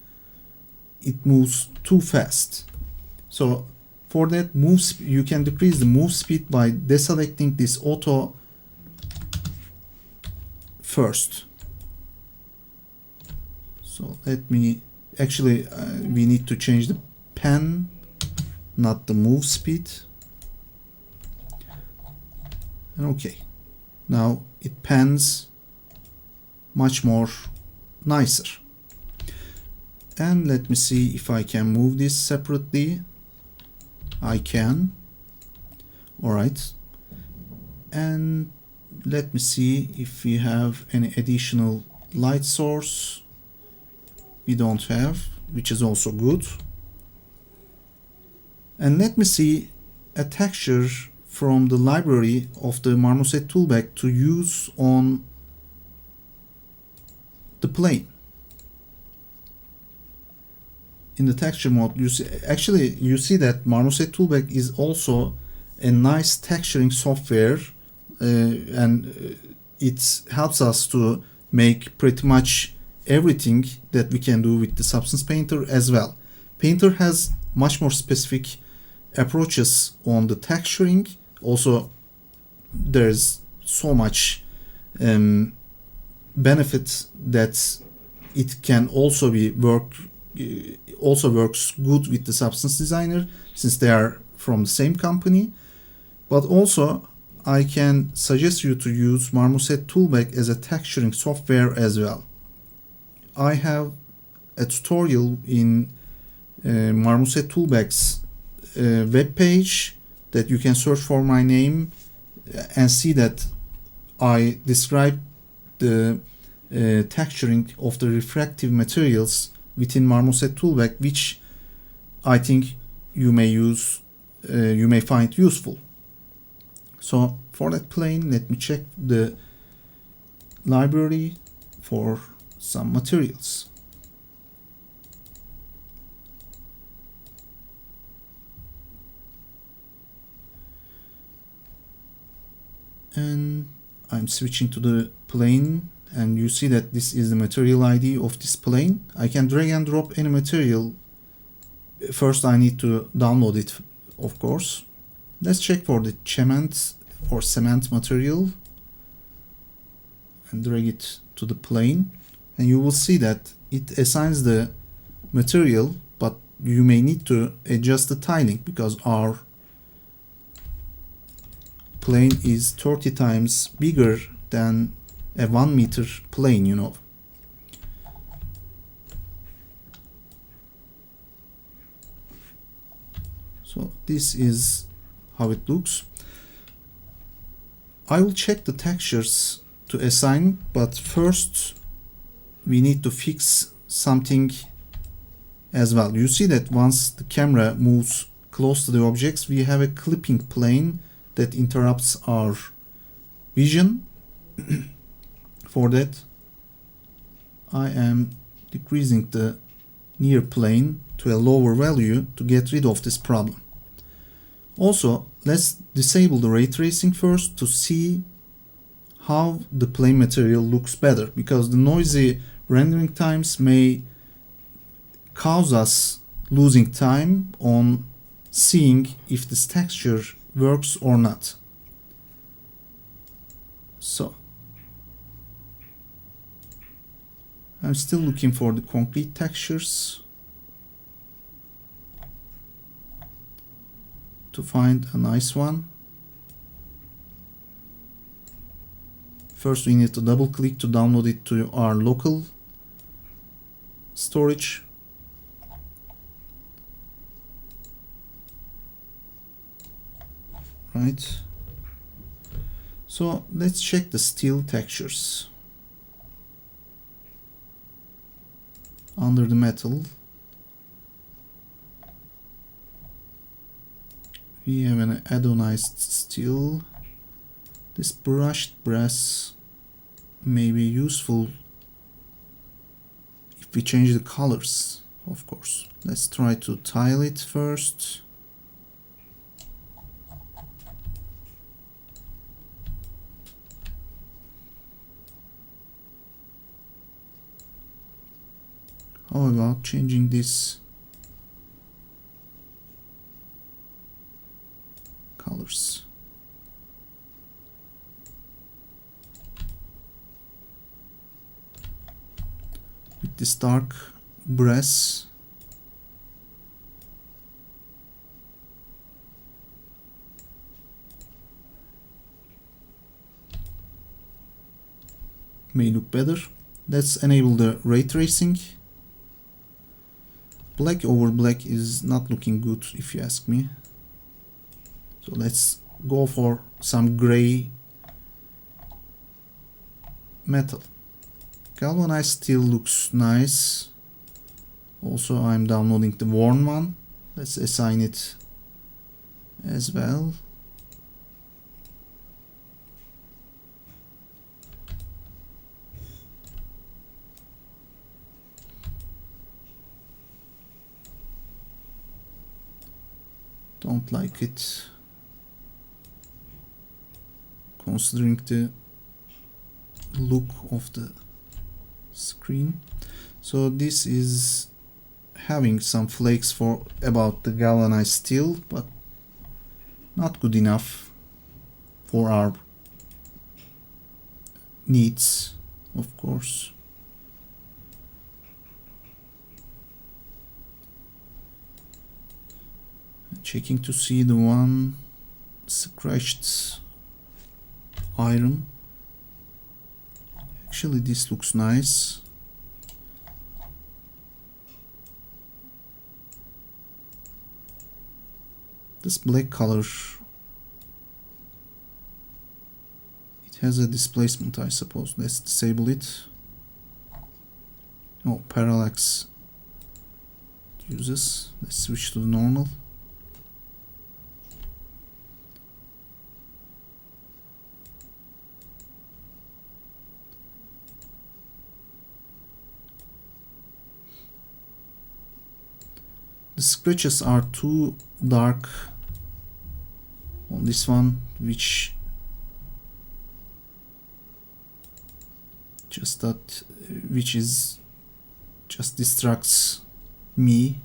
it moves too fast. So for that, you can decrease the move speed by deselecting this auto first. So let me, actually we need to change the pan, not the move speed. And okay, now it pans much more nicer. And let me see if I can move this separately. I can. Alright. And let me see if we have any additional light source. We don't have, which is also good. And let me see a texture from the library of the Marmoset Toolbag to use on the plane. In the texture mode, you see that Marmoset Toolbag is also a nice texturing software, and it helps us to make pretty much everything that we can do with the Substance Painter as well. Painter has much more specific approaches on the texturing. Also, there's so much benefit that it can also works good with the Substance Designer, since they are from the same company. But also, I can suggest you to use Marmoset Toolbag as a texturing software as well. I have a tutorial in Marmoset Toolbag's web page that you can search for my name and see that I describe the texturing of the refractive materials within Marmoset Toolbag, which I think you may find useful. So for that plane, let me check the library for some materials. And I'm switching to the plane, and you see that this is the material ID of this plane. I can drag and drop any material. First, I need to download it, of course. Let's check for the cement or cement material and drag it to the plane. And you will see that it assigns the material, but you may need to adjust the tiling because our plane is 30 times bigger than a 1 meter plane, you know. So this is how it looks. I will check the textures to assign, but first we need to fix something as well. You see that once the camera moves close to the objects, we have a clipping plane that interrupts our vision. For that, I am decreasing the near plane to a lower value to get rid of this problem. Also, let's disable the ray tracing first to see how the plane material looks better, because the noisy rendering times may cause us losing time on seeing if this texture works or not. So I'm still looking for the concrete textures to find a nice one. First we need to double click to download it to our local storage. Right. So let's check the steel textures. Under the metal, we have an anodized steel. This brushed brass may be useful if we change the colors, of course. Let's try to tile it first. How about changing this colors? With this dark brass, may look better. Let's enable the ray tracing. Black over black is not looking good, if you ask me. So let's go for some gray metal. Galvanized steel looks nice. Also, I'm downloading the worn one. Let's assign it as well. Don't like it, considering the look of the screen. So this is having some flakes for about the galvanized steel, but not good enough for our needs, of course. Checking to see the one scratched iron. Actually, this looks nice. This black color, it has a displacement, I suppose. Let's disable it. Oh, parallax uses. Let's switch to the normal. The scratches are too dark on this one, which just distracts me.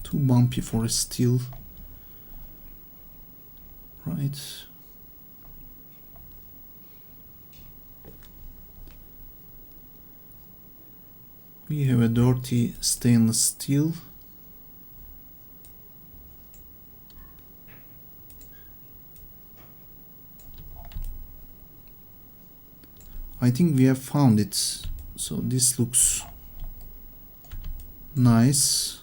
Too bumpy for a steel, right? We have a dirty stainless steel. I think we have found it. So this looks nice.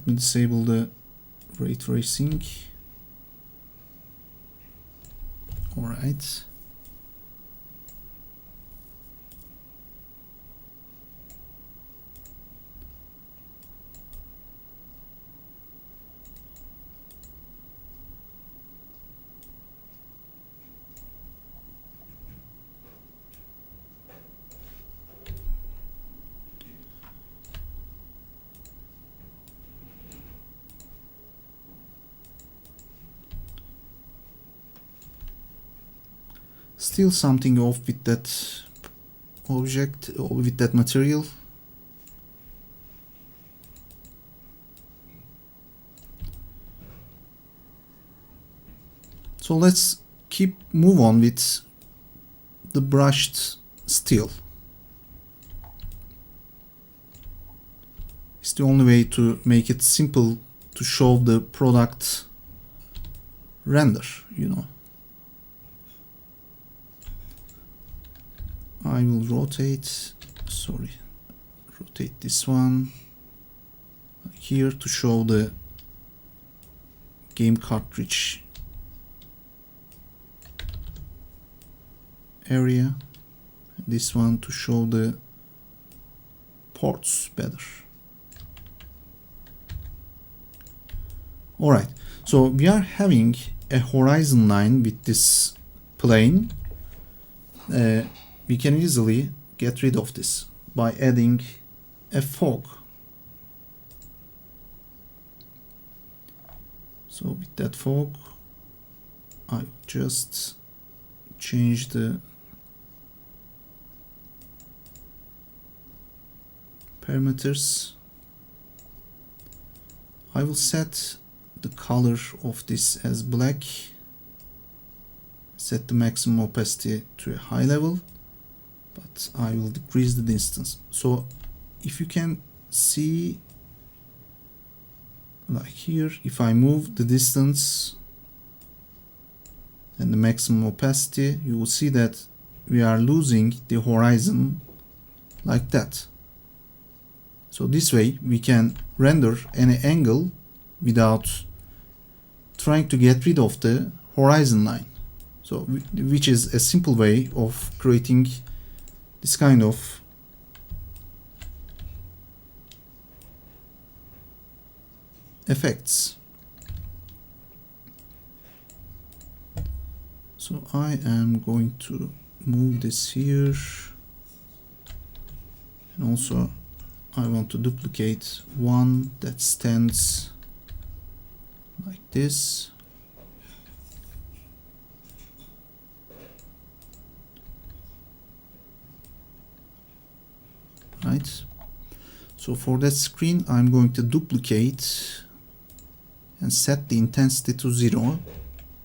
Let me disable the ray tracing. Alright. Still something off with that object, or with that material. So let's move on with the brushed steel. It's the only way to make it simple to show the product render, you know. I will rotate this one here to show the game cartridge area, this one to show the ports better. Alright, so we are having a horizon line with this plane. We can easily get rid of this by adding a fog. So with that fog, I just change the parameters. I will set the color of this as black, set the maximum opacity to a high level, but I will decrease the distance. So if you can see, like here, if I move the distance and the maximum opacity, you will see that we are losing the horizon like that. So this way we can render any angle without trying to get rid of the horizon line. So which is a simple way of creating this kind of effects. So I am going to move this here, and also I want to duplicate one that stands like this. Right. So for that screen, I'm going to duplicate and set the intensity to 0.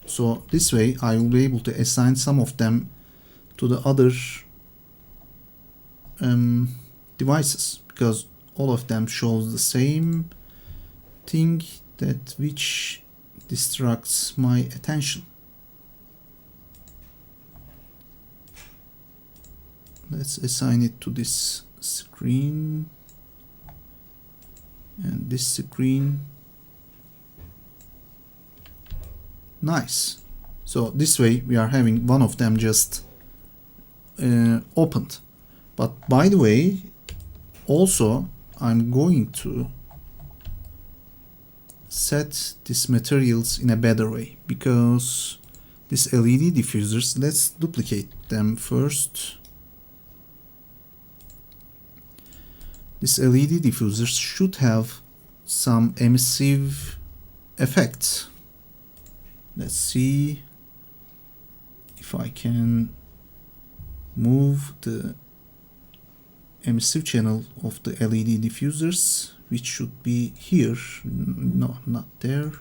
So this way I will be able to assign some of them to the other devices, because all of them shows the same thing, that which distracts my attention. Let's assign it to this screen and this screen. Nice. So this way we are having one of them just opened. But by the way, also I'm going to set these materials in a better way, because these LED diffusers, let's duplicate them first. This LED diffusers should have some emissive effects. Let's see if I can move the emissive channel of the LED diffusers, which should be here. No, not there.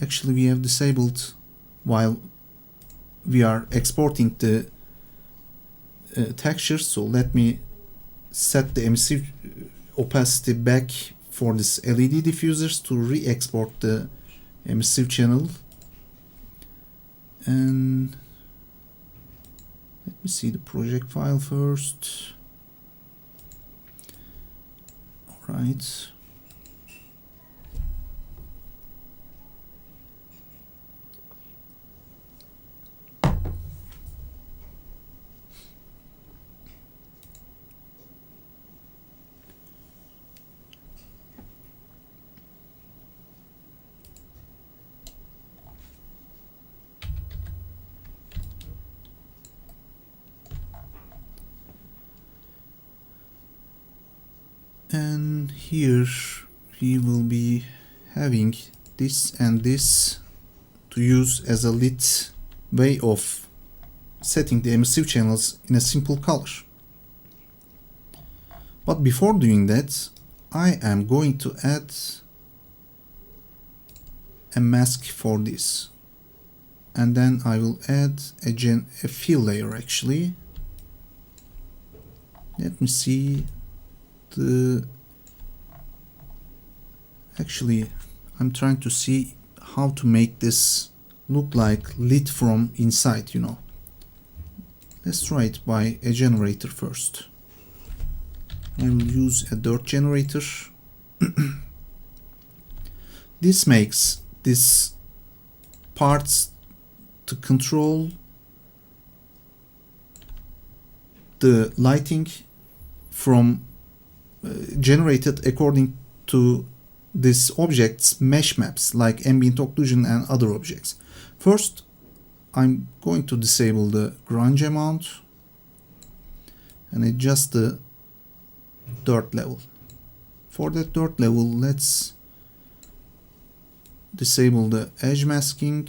Actually, we have disabled while we are exporting the textures. So let me set the emissive opacity back for this LED diffusers to re-export the emissive channel. And let me see the project file first. Alright, And here we will be having this and this to use as a lit way of setting the emissive channels in a simple color. But before doing that, I am going to add a mask for this, and then I will add a fill layer. Actually, let me see actually I'm trying to see how to make this look like lit from inside, you know. Let's try it by a generator first. I will use a dirt generator. This makes this parts to control the lighting from generated according to this object's mesh maps like ambient occlusion and other objects. First, I'm going to disable the grunge amount and adjust the dirt level. For that dirt level, let's disable the edge masking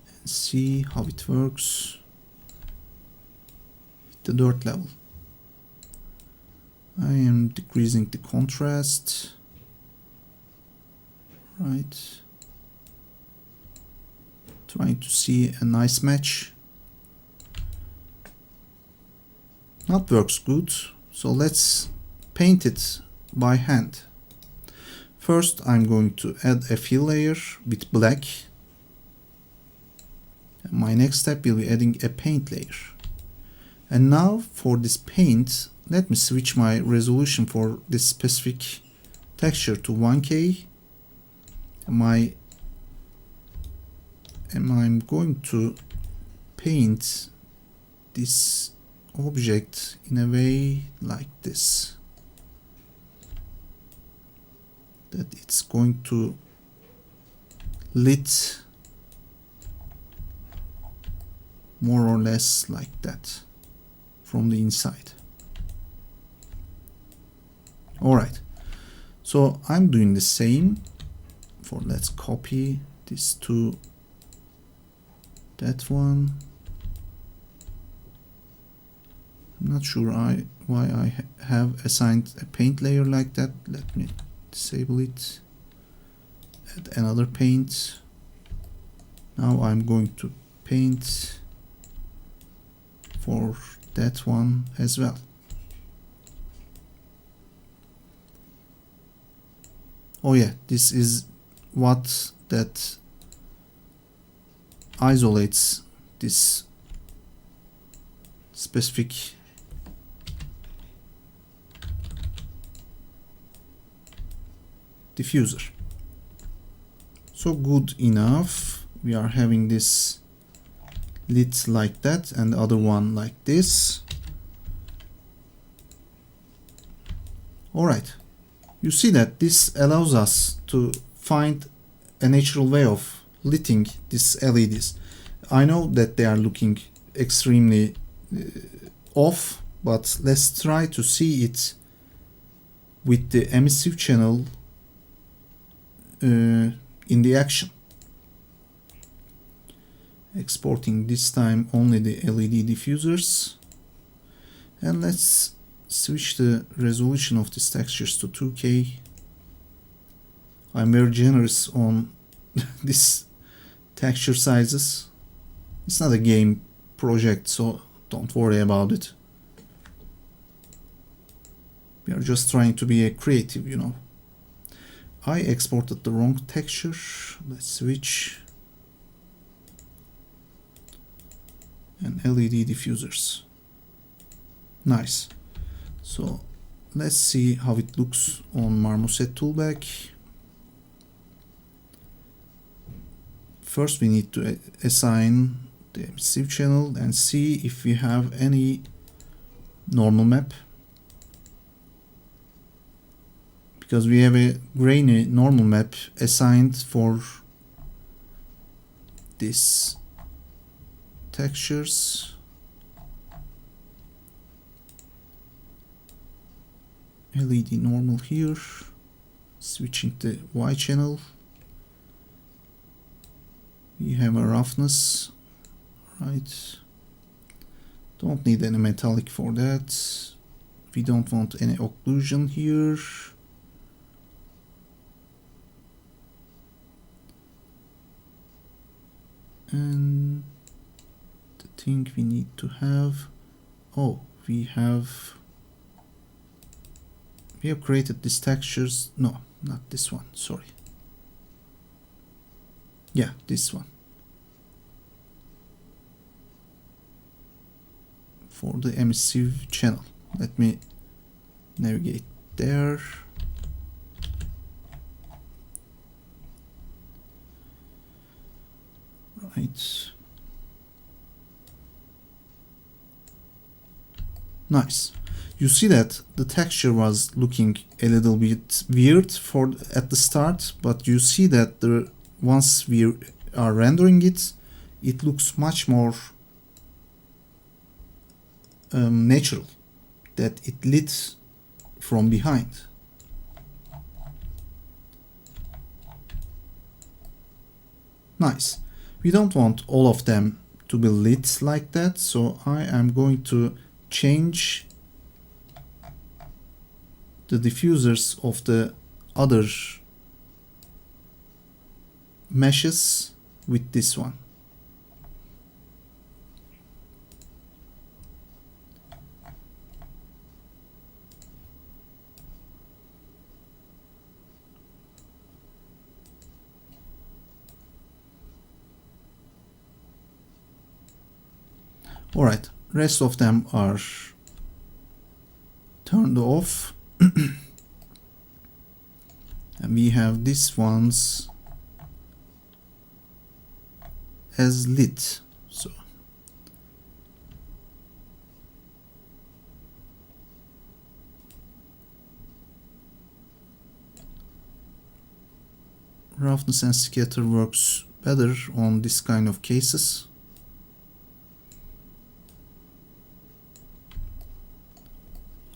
and see how it works with the dirt level. I am decreasing the contrast, right, trying to see a nice match. That works good, so let's paint it by hand. First, I'm going to add a fill layer with black. And my next step will be adding a paint layer. And now for this paint, let me switch my resolution for this specific texture to 1K. And I'm going to paint this object in a way like this, that it's going to lit more or less like that from the inside. Alright, so I'm doing the same for, let's copy this to that one. I'm not sure why I have assigned a paint layer like that. Let me disable it, add another paint. Now I'm going to paint for that one as well. Oh yeah, this is what that isolates this specific diffuser. So good enough. We are having this lit like that and the other one like this. Alright. You see that this allows us to find a natural way of lighting these LEDs. I know that they are looking extremely off, but let's try to see it with the emissive channel in the action. Exporting this time only the LED diffusers, and let's switch the resolution of these textures to 2K. I'm very generous on these texture sizes. It's not a game project, so don't worry about it. We are just trying to be a creative, you know. I exported the wrong texture. Let's switch. And LED diffusers. Nice. So let's see how it looks on Marmoset Toolbag. First we need to assign the emissive channel and see if we have any normal map, because we have a grainy normal map assigned for this textures. LED normal here, switching the Y channel. We have a roughness, right? Don't need any metallic for that. We don't want any occlusion here. And the thing we need to have, oh, we have created these textures. No, not this one, sorry. Yeah, this one. For the emissive channel. Let me navigate there. Right. Nice. You see that the texture was looking a little bit weird at the start, but you see that once we are rendering it, it looks much more natural, that it lit from behind. Nice. We don't want all of them to be lit like that, so I am going to change the diffusers of the other meshes with this one. Alright, rest of them are turned off. And we have these ones as lit. So roughness and scatter works better on this kind of cases.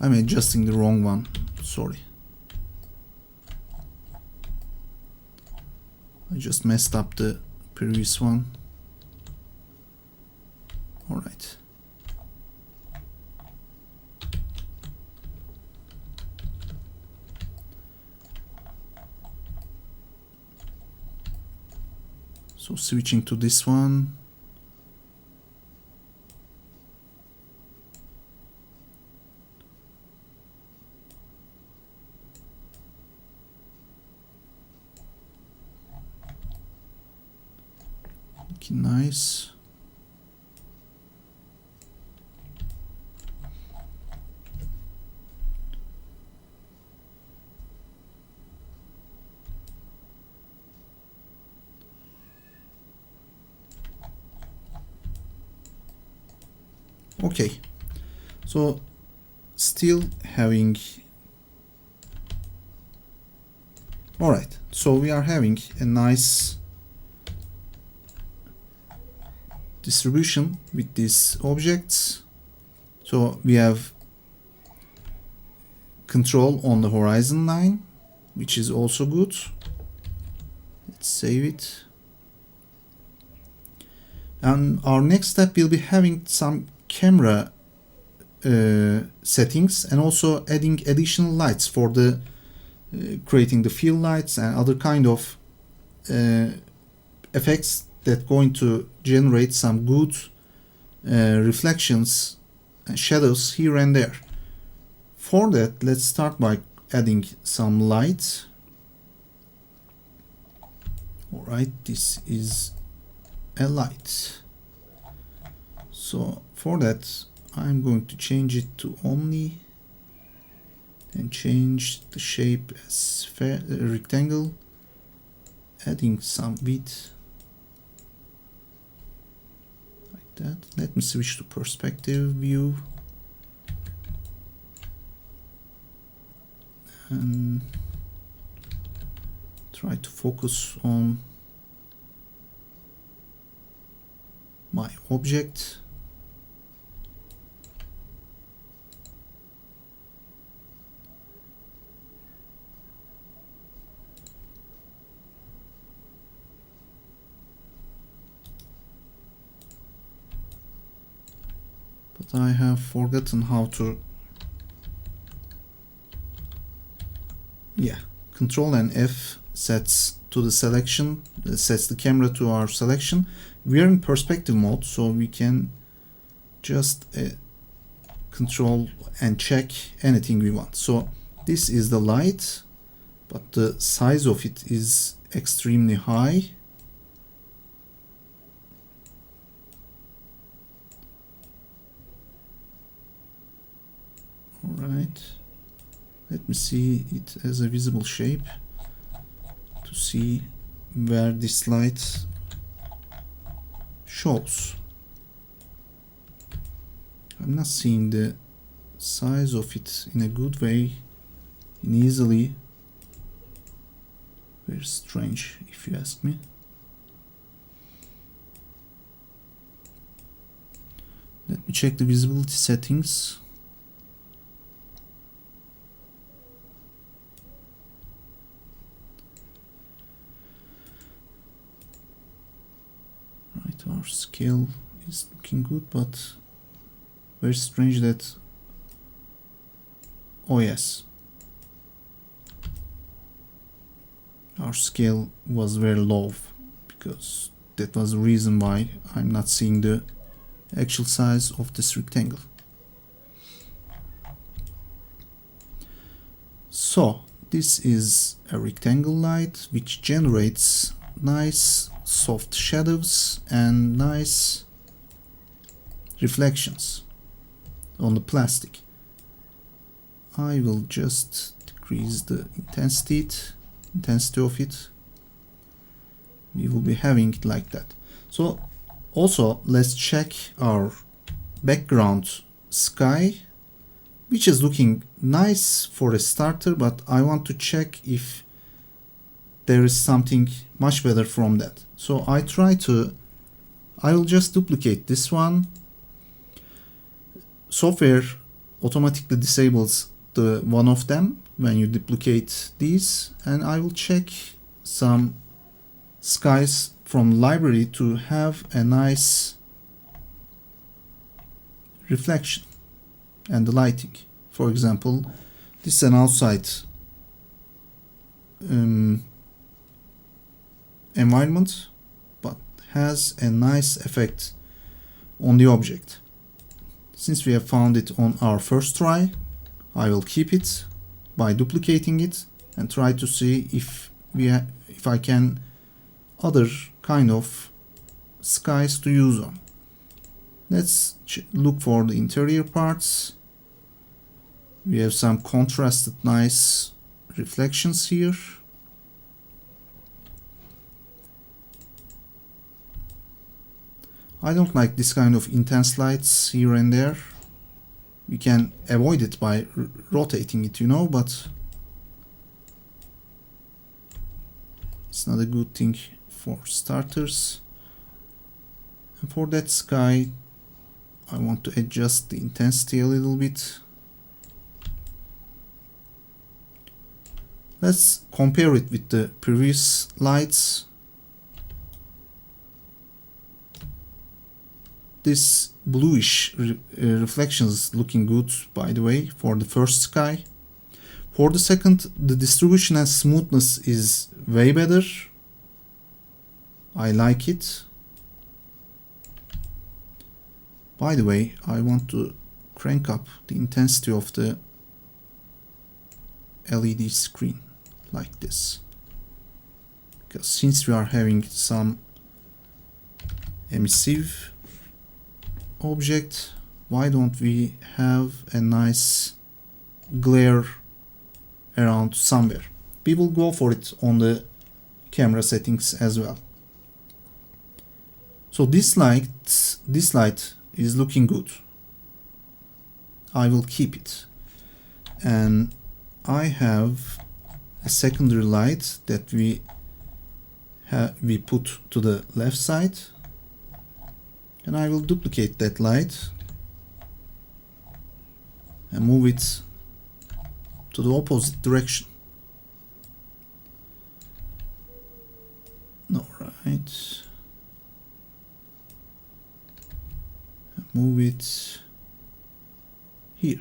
I'm adjusting the wrong one, sorry. I just messed up the previous one. Alright. So switching to this one. Looking nice. Okay, so still having, all right, so we are having a nice distribution with these objects. So we have control on the horizon line, which is also good. Let's save it. And our next step will be having some camera settings and also adding additional lights for the creating the field lights and other kind of effects that going to generate some good reflections and shadows here and there. For that, let's start by adding some light. All right, this is a light. So for that, I'm going to change it to Omni and change the shape as rectangle, adding some width like that. Let me switch to perspective view and try to focus on my object. but I have forgotten how to. Yeah, Control and F sets to the selection, sets the camera to our selection. We are in perspective mode, so we can just control and check anything we want. So this is the light, but the size of it is extremely high. Alright, let me see it as a visible shape to see where this light shows. I'm not seeing the size of it in a good way and easily. Very strange, if you ask me. Let me check the visibility settings. Right, our scale is looking good, but very strange that. Oh yes, our scale was very low, because that was the reason why I'm not seeing the actual size of this rectangle. So this is a rectangle light which generates nice soft shadows and nice reflections on the plastic. I will just decrease the intensity of it. We will be having it like that. So also let's check our background sky, which is looking nice for a starter, but I want to check if there is something much better from that. So I will just duplicate this one. Software automatically disables the one of them when you duplicate these, and I will check some skies from library to have a nice reflection and the lighting. For example, this is an outside environment, but has a nice effect on the object. Since we have found it on our first try, I will keep it by duplicating it and try to see if I can other kind of skies to use on. Let's look for the interior parts. We have some contrasted nice reflections here. I don't like this kind of intense lights here and there. We can avoid it by rotating it, but it's not a good thing for starters. And for that sky, I want to adjust the intensity a little bit. Let's compare it with the previous lights. This bluish reflection is looking good, by the way, for the first sky. For the second, the distribution and smoothness is way better. I like it. By the way, I want to crank up the intensity of the LED screen like this, because since we are having some emissive object, why don't we have a nice glare around somewhere? We will go for it on the camera settings as well. So this light is looking good. I will keep it, and I have a secondary light that we put to the left side, and I will duplicate that light and move it to the opposite direction. Alright. Move it here.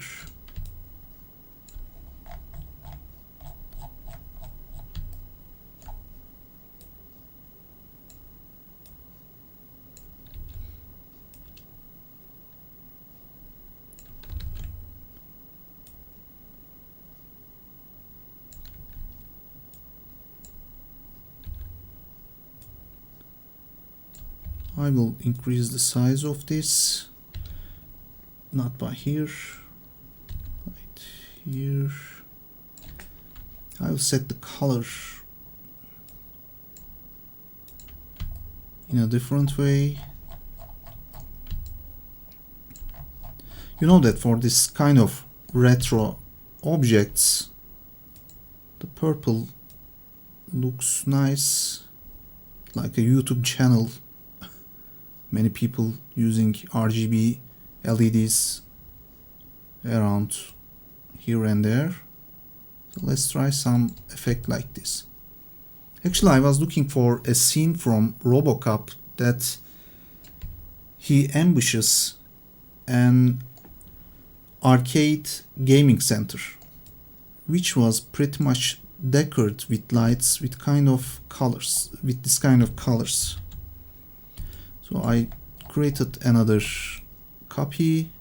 I will increase the size of this, not by here, right here. I will set the color in a different way. You know that for this kind of retro objects, the purple looks nice, like a YouTube channel. Many people using RGB LEDs around here and there. So let's try some effect like this. Actually, I was looking for a scene from RoboCop that he ambushes an arcade gaming center, which was pretty much decorated with lights with kind of colors, with this kind of colors. So I created another copy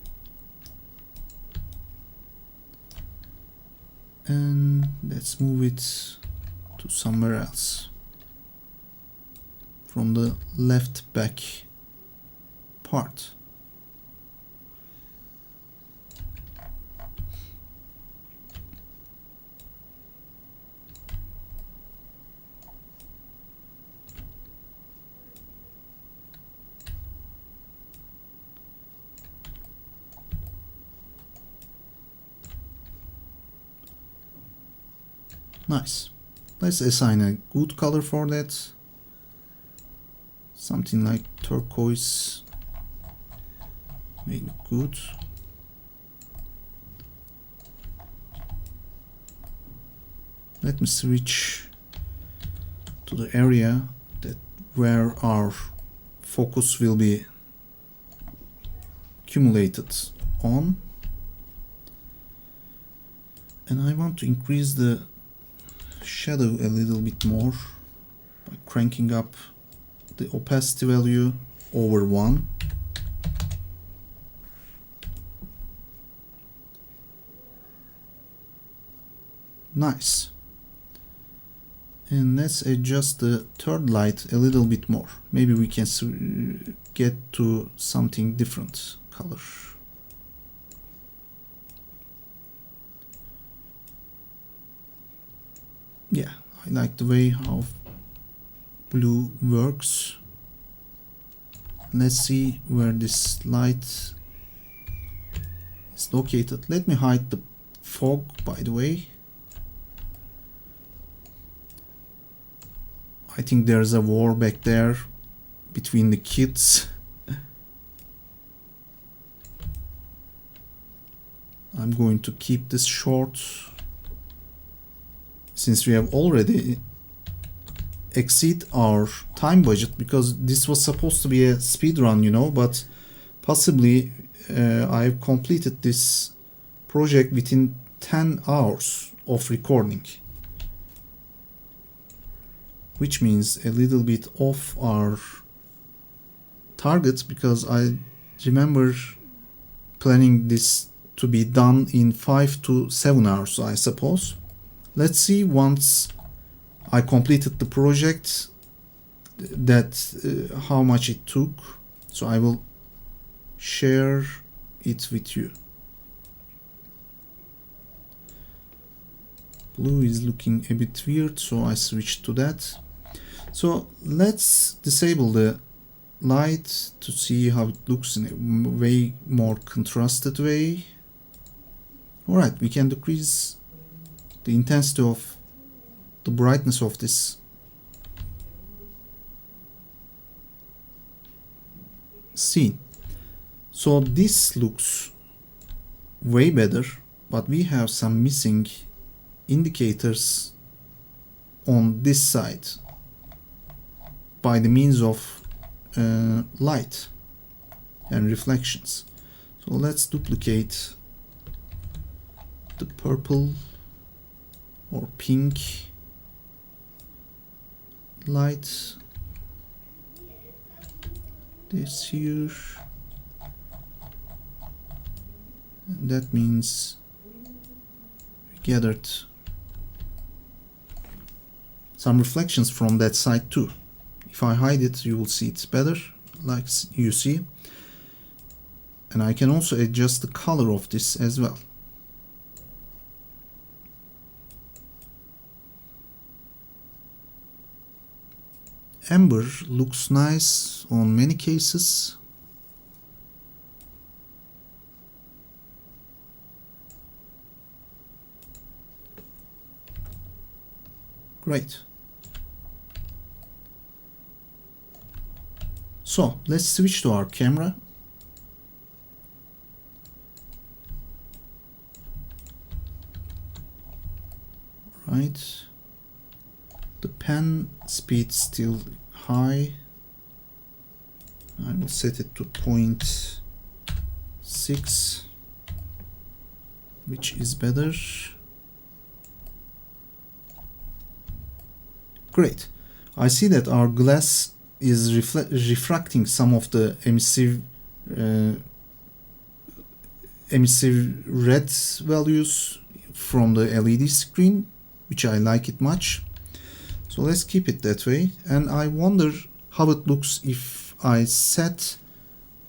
and let's move it to somewhere else from the left back part. Nice. Let's assign a good color for that. Something like turquoise. Make it good. Let me switch to the area that where our focus will be accumulated on. And I want to increase the shadow a little bit more by cranking up the opacity value over 1. Nice. And let's adjust the third light a little bit more. Maybe we can get to something different color. Yeah, I like the way how blue works. Let's see where this light is located. Let me hide the fog, by the way. I think there's a war back there between the kids. I'm going to keep this short, since we have already exceed our time budget, because this was supposed to be a speed run, you know, but possibly I've completed this project within 10 hours of recording, which means a little bit off our target, because I remember planning this to be done in 5 to 7 hours, I suppose. Let's see once I completed the project that how much it took. So I will share it with you. Blue is looking a bit weird, so I switched to that. So let's disable the light to see how it looks in a way more contrasted way. Alright, we can decrease the intensity of the brightness of this scene. So this looks way better, but we have some missing indicators on this side by the means of light and reflections. So let's duplicate the purple or pink light. This here. And that means we gathered some reflections from that side too. If I hide it, you will see it better, like you see. And I can also adjust the color of this as well. Amber looks nice on many cases. Great. So let's switch to our camera. Right. The pen speed still high. I will set it to 0.6, which is better. Great. I see that our glass is refracting some of the emissive red values from the LED screen, which I like it much. So let's keep it that way. And I wonder how it looks if I set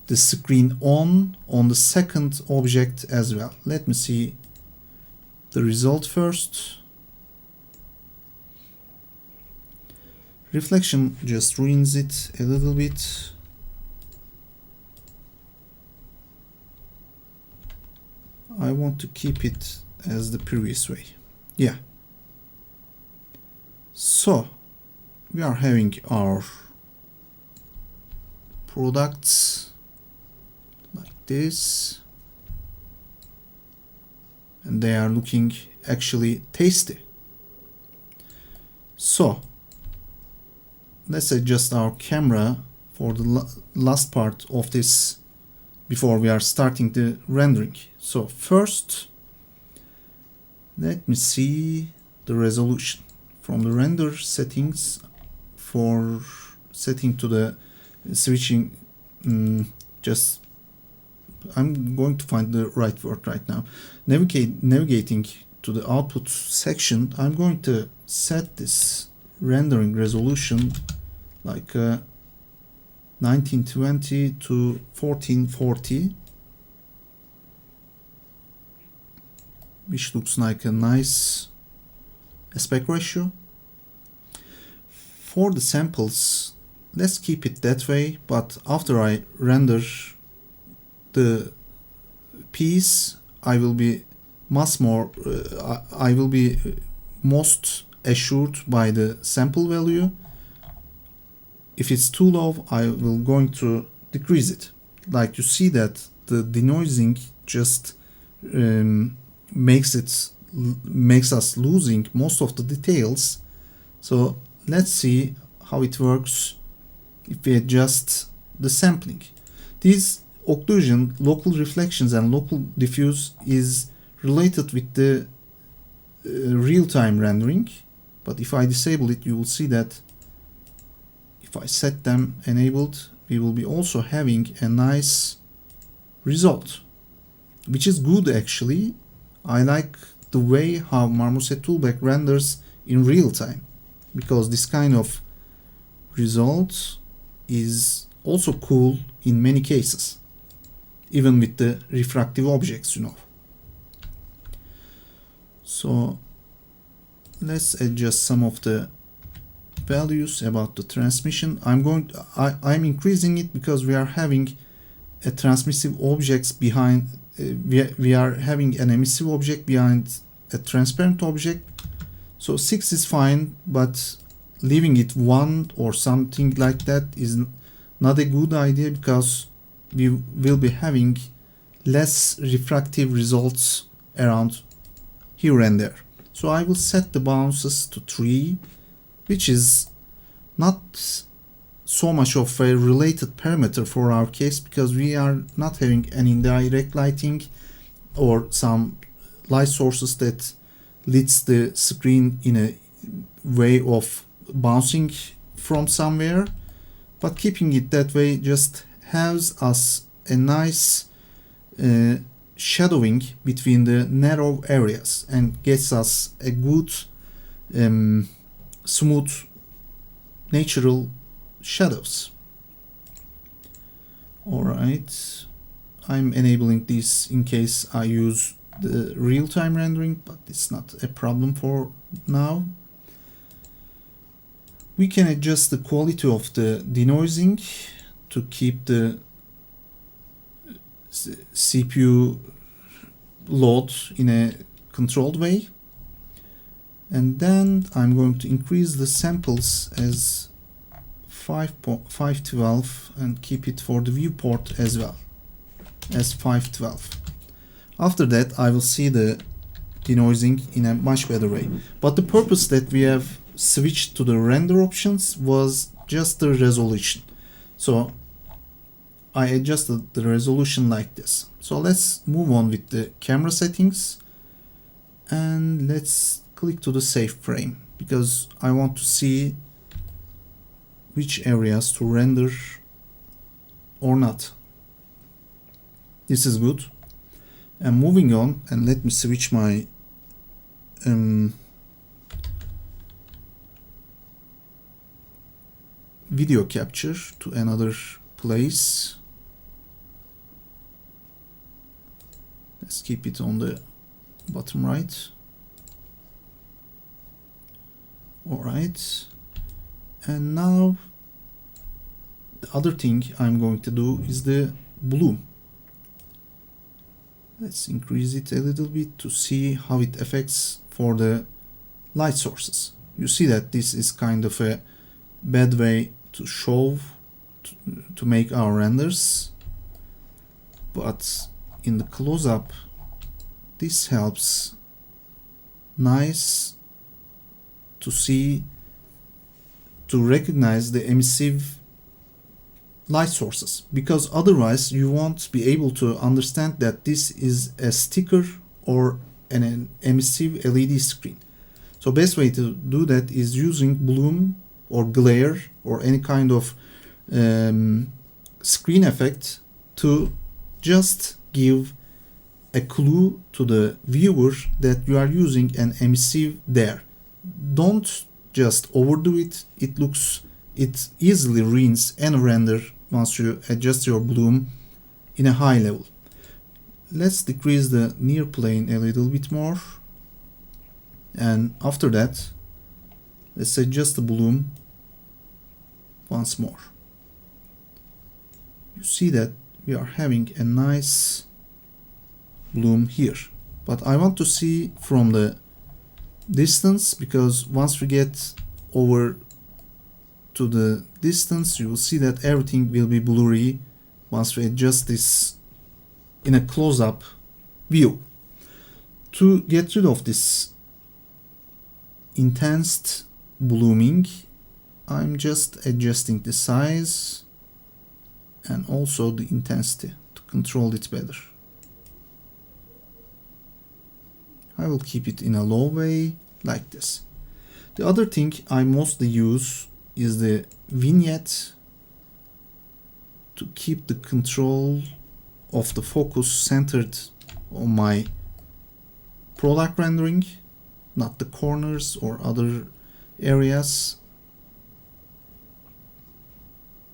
the screen on the second object as well. Let me see the result first. Reflection just ruins it a little bit. I want to keep it as the previous way. Yeah. So we are having our products like this, and they are looking actually tasty. So let's adjust our camera for the last part of this before we are starting the rendering. So first, let me see the resolution from the render settings. For setting to the switching, I'm going to find the right word right now. Navigating to the output section, I'm going to set this rendering resolution like 1920 to 1440, which looks like a nice aspect ratio. For the samples, let's keep it that way, but after I render the piece, I will be much more I will be most assured by the sample value. If it's too low, I will going to decrease it. Like you see that the denoising just makes us losing most of the details. So let's see how it works if we adjust the sampling. These occlusion, local reflections and local diffuse is related with the real-time rendering, but if I disable it, you will see that if I set them enabled, we will be also having a nice result, which is good actually. I like the way how Marmoset Toolbag renders in real time, because this kind of result is also cool in many cases, even with the refractive objects, you know. So let's adjust some of the values about the transmission. I'm increasing it because we are having a transmissive objects behind. We are having an emissive object behind a transparent object. So 6 is fine, but leaving it 1 or something like that is not a good idea, because we will be having less refractive results around here and there. So I will set the bounces to 3, which is not so much of a related parameter for our case, because we are not having an indirect lighting or some light sources that leads the screen in a way of bouncing from somewhere, but keeping it that way just has us a nice shadowing between the narrow areas and gets us a good smooth natural shadows. Alright, I'm enabling this in case I use the real-time rendering, but it's not a problem for now. We can adjust the quality of the denoising to keep the CPU load in a controlled way. And then I'm going to increase the samples as 512 and keep it for the viewport as well as 512. After that, I will see the denoising in a much better way. But the purpose that we have switched to the render options was just the resolution. So I adjusted the resolution like this. So let's move on with the camera settings and let's click to the save frame because I want to see which areas to render or not. This is good. And moving on, and let me switch my video capture to another place. Let's keep it on the bottom right. Alright, and now the other thing I'm going to do is the bloom. Let's increase it a little bit to see how it affects for the light sources. You see that this is kind of a bad way to show, to make our renders, but in the close-up this helps nice to see, to recognize the emissive light sources, because otherwise you won't be able to understand that this is a sticker or an emissive LED screen. So best way to do that is using bloom or glare or any kind of screen effect to just give a clue to the viewer that you are using an emissive there. Don't just overdo it. It easily ruins any render once you adjust your bloom in a high level. Let's decrease the near plane a little bit more, and after that let's adjust the bloom once more. You see that we are having a nice bloom here, but I want to see from the distance, because once we get over to the distance you will see that everything will be blurry once we adjust this in a close-up view. To get rid of this intense blooming, I'm just adjusting the size and also the intensity to control it better. I will keep it in a low way like this. The other thing I mostly use is the vignette to keep the control of the focus centered on my product rendering, not the corners or other areas.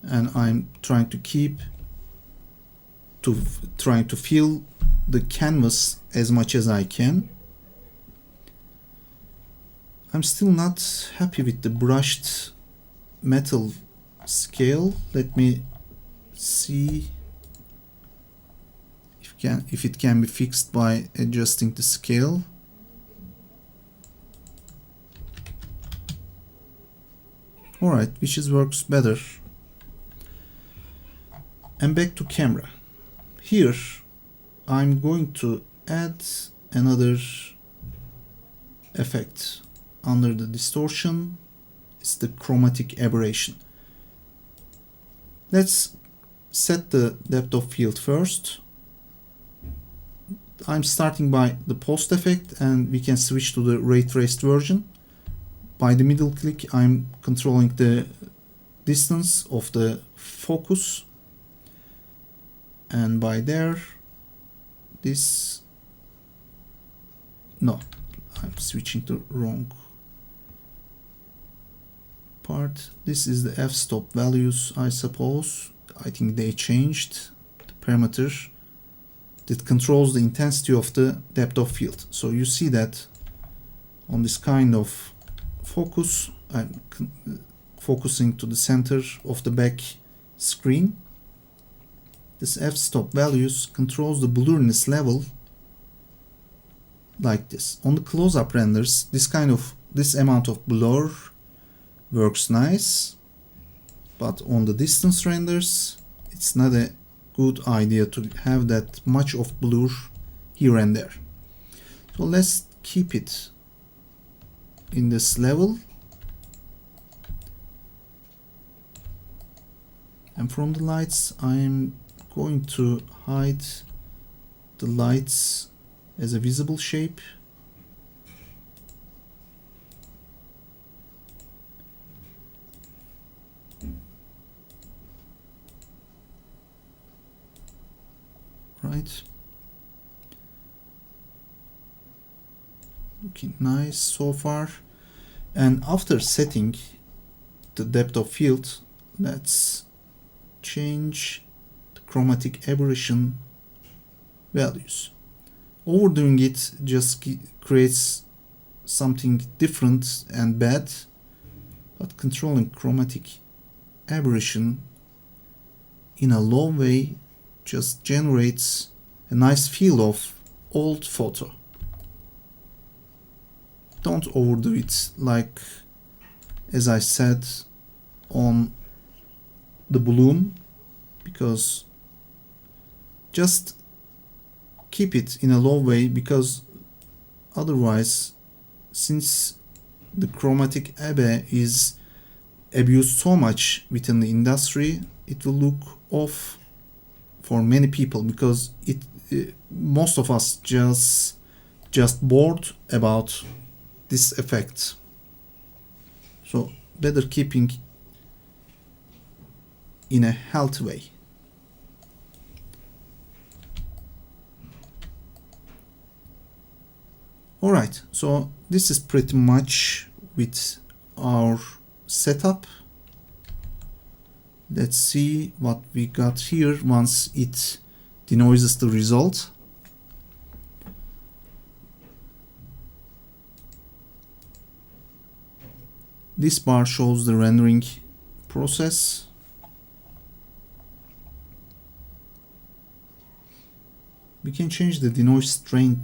And I'm trying to fill the canvas as much as I can. I'm still not happy with the brushed metal scale. Let me see if it can be fixed by adjusting the scale. Alright, which works better. And back to camera. Here I'm going to add another effect under the distortion. It's the chromatic aberration. Let's set the depth of field first. I'm starting by the post effect, and we can switch to the ray traced version. By the middle click, I'm controlling the distance of the focus, and by there, no, I'm switching to wrong part. This is the f-stop values, I suppose. I think they changed the parameter that controls the intensity of the depth of field. So you see that on this kind of focus, I'm focusing to the center of the back screen. This f-stop values controls the blurriness level like this. On the close-up renders, this amount of blur works nice, but on the distance renders, it's not a good idea to have that much of blur here and there. So let's keep it in this level. And from the lights, I'm going to hide the lights as a visible shape. Right. Looking nice so far. And after setting the depth of field, let's change the chromatic aberration values. Overdoing it just creates something different and bad, but controlling chromatic aberration in a low way just generates a nice feel of old photo. Don't overdo it, like as I said on the bloom, because just keep it in a low way, because otherwise, since the chromatic abe is abused so much within the industry, it will look off for many people, because most of us just bored about this effect. So better keeping in a healthy way. Alright, so this is pretty much with our setup. Let's see what we got here once it denoises the result. This bar shows the rendering process. We can change the denoise strength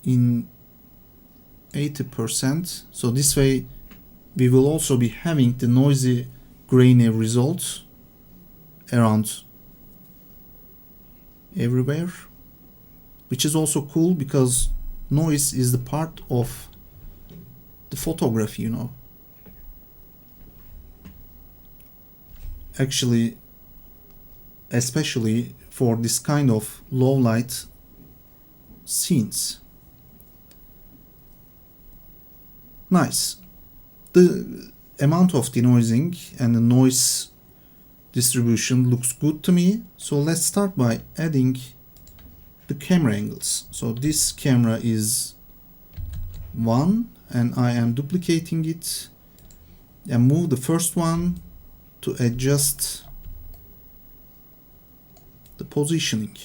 in 80%. So this way we will also be having the noisy grainy results around everywhere, which is also cool because noise is the part of the photography, you know. Actually, especially for this kind of low light scenes. Nice. The amount of denoising and the noise distribution looks good to me. So let's start by adding the camera angles. So this camera is 1 and I am duplicating it and move the first one to adjust the positioning.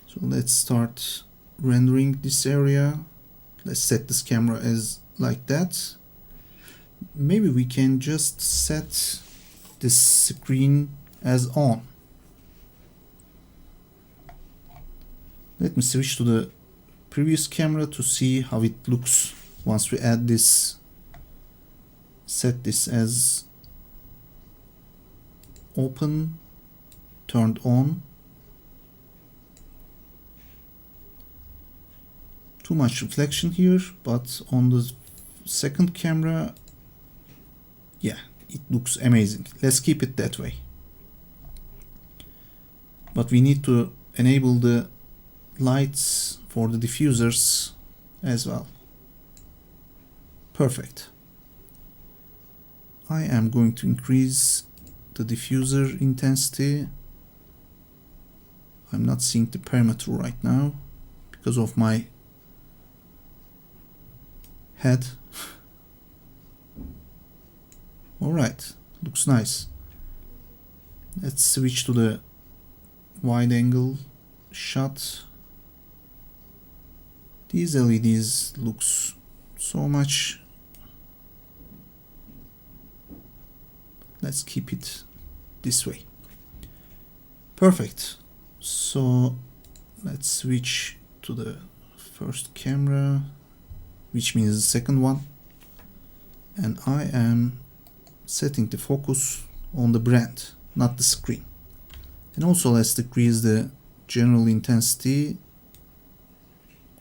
So let's start rendering this area. Let's set this camera as like that. Maybe we can just set this screen as on. Let me switch to the previous camera to see how it looks once we add this. Set this as open, turned on. Too much reflection here, but on the second camera, yeah, it looks amazing. Let's keep it that way. But we need to enable the lights for the diffusers as well. Perfect. I am going to increase the diffuser intensity. I'm not seeing the parameter right now because of my head. Alright, looks nice. Let's switch to the wide angle shot. These LEDs looks so much. Let's keep it this way. Perfect. So let's switch to the first camera, which means the second one, and I am setting the focus on the brand, not the screen. And also let's decrease the general intensity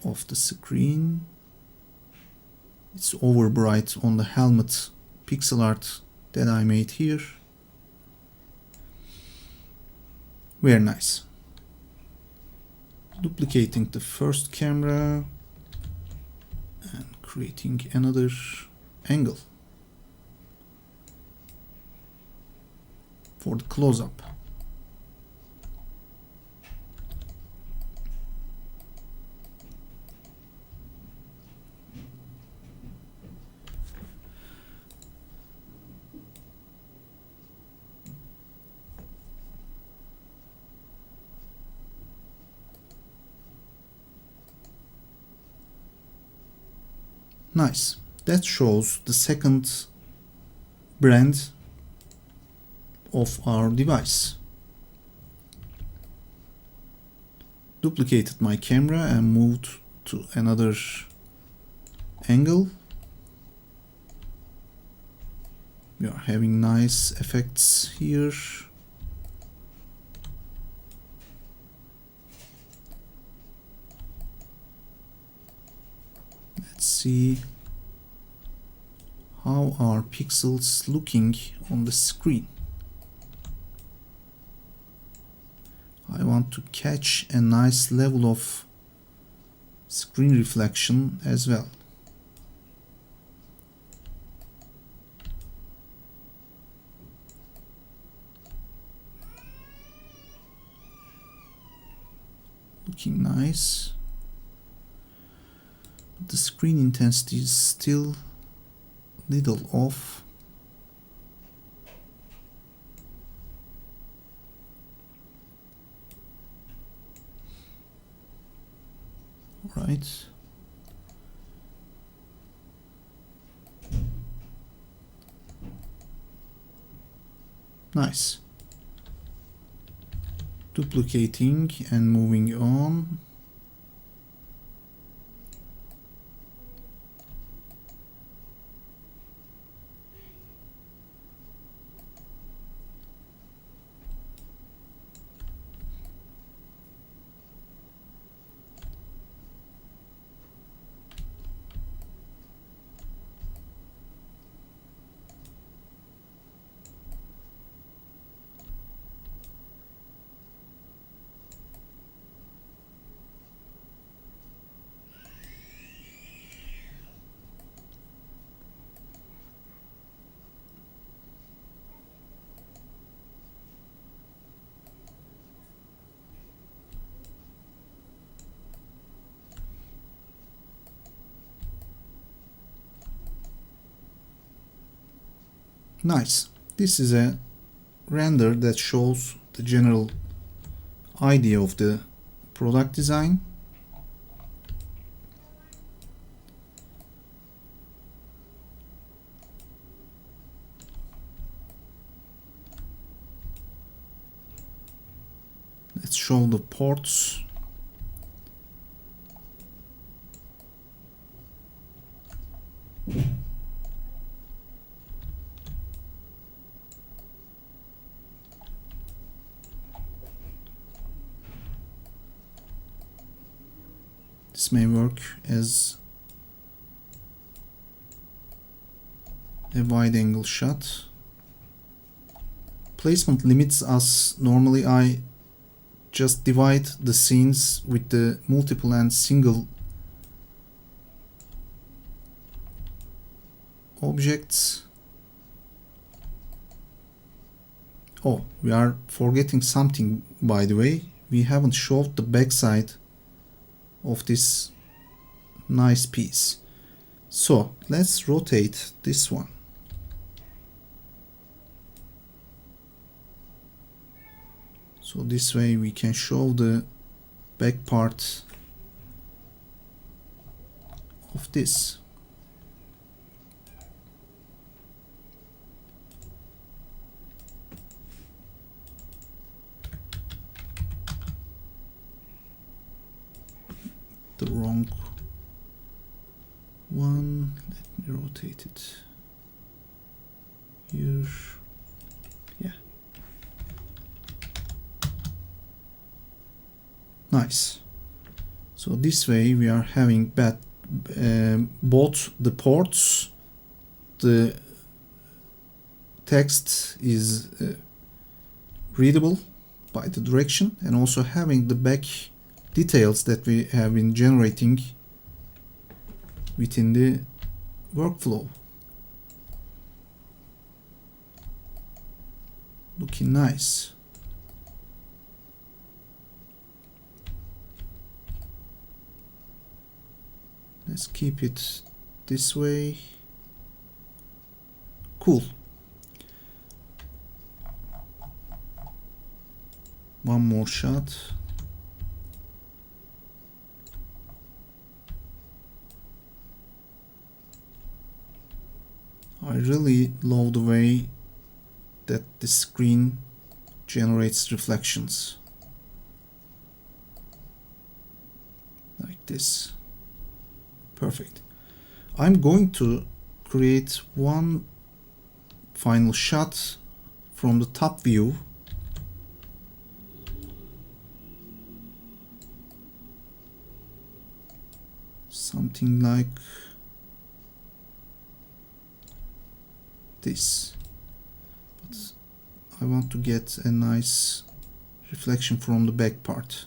of the screen. It's over bright on the helmet pixel art that I made here. Very nice. Duplicating the first camera and creating another angle for the close-up. Nice. That shows the second brand of our device. Duplicated my camera and moved to another angle. We are having nice effects here. Let's see how are pixels looking on the screen. I want to catch a nice level of screen reflection as well. Looking nice. The screen intensity is still little off. All right. Nice. Duplicating and moving on. Nice. This is a render that shows the general idea of the product design. Let's show the ports. This may work as a wide angle shot. placement limits us. Normally I just divide the scenes with the multiple and single objects. Oh, we are forgetting something, by the way. We haven't showed the backside of this nice piece. So let's rotate this one. So this way we can show the back part of this. The wrong one. Let me rotate it here. Yeah. Nice. So this way we are having both the ports, the text is readable by the direction, and also having the back details that we have been generating within the workflow. Looking nice. Let's keep it this way. Cool. One more shot. I really love the way that the screen generates reflections. Like this. Perfect. I'm going to create one final shot from the top view. Something like this. But I want to get a nice reflection from the back part.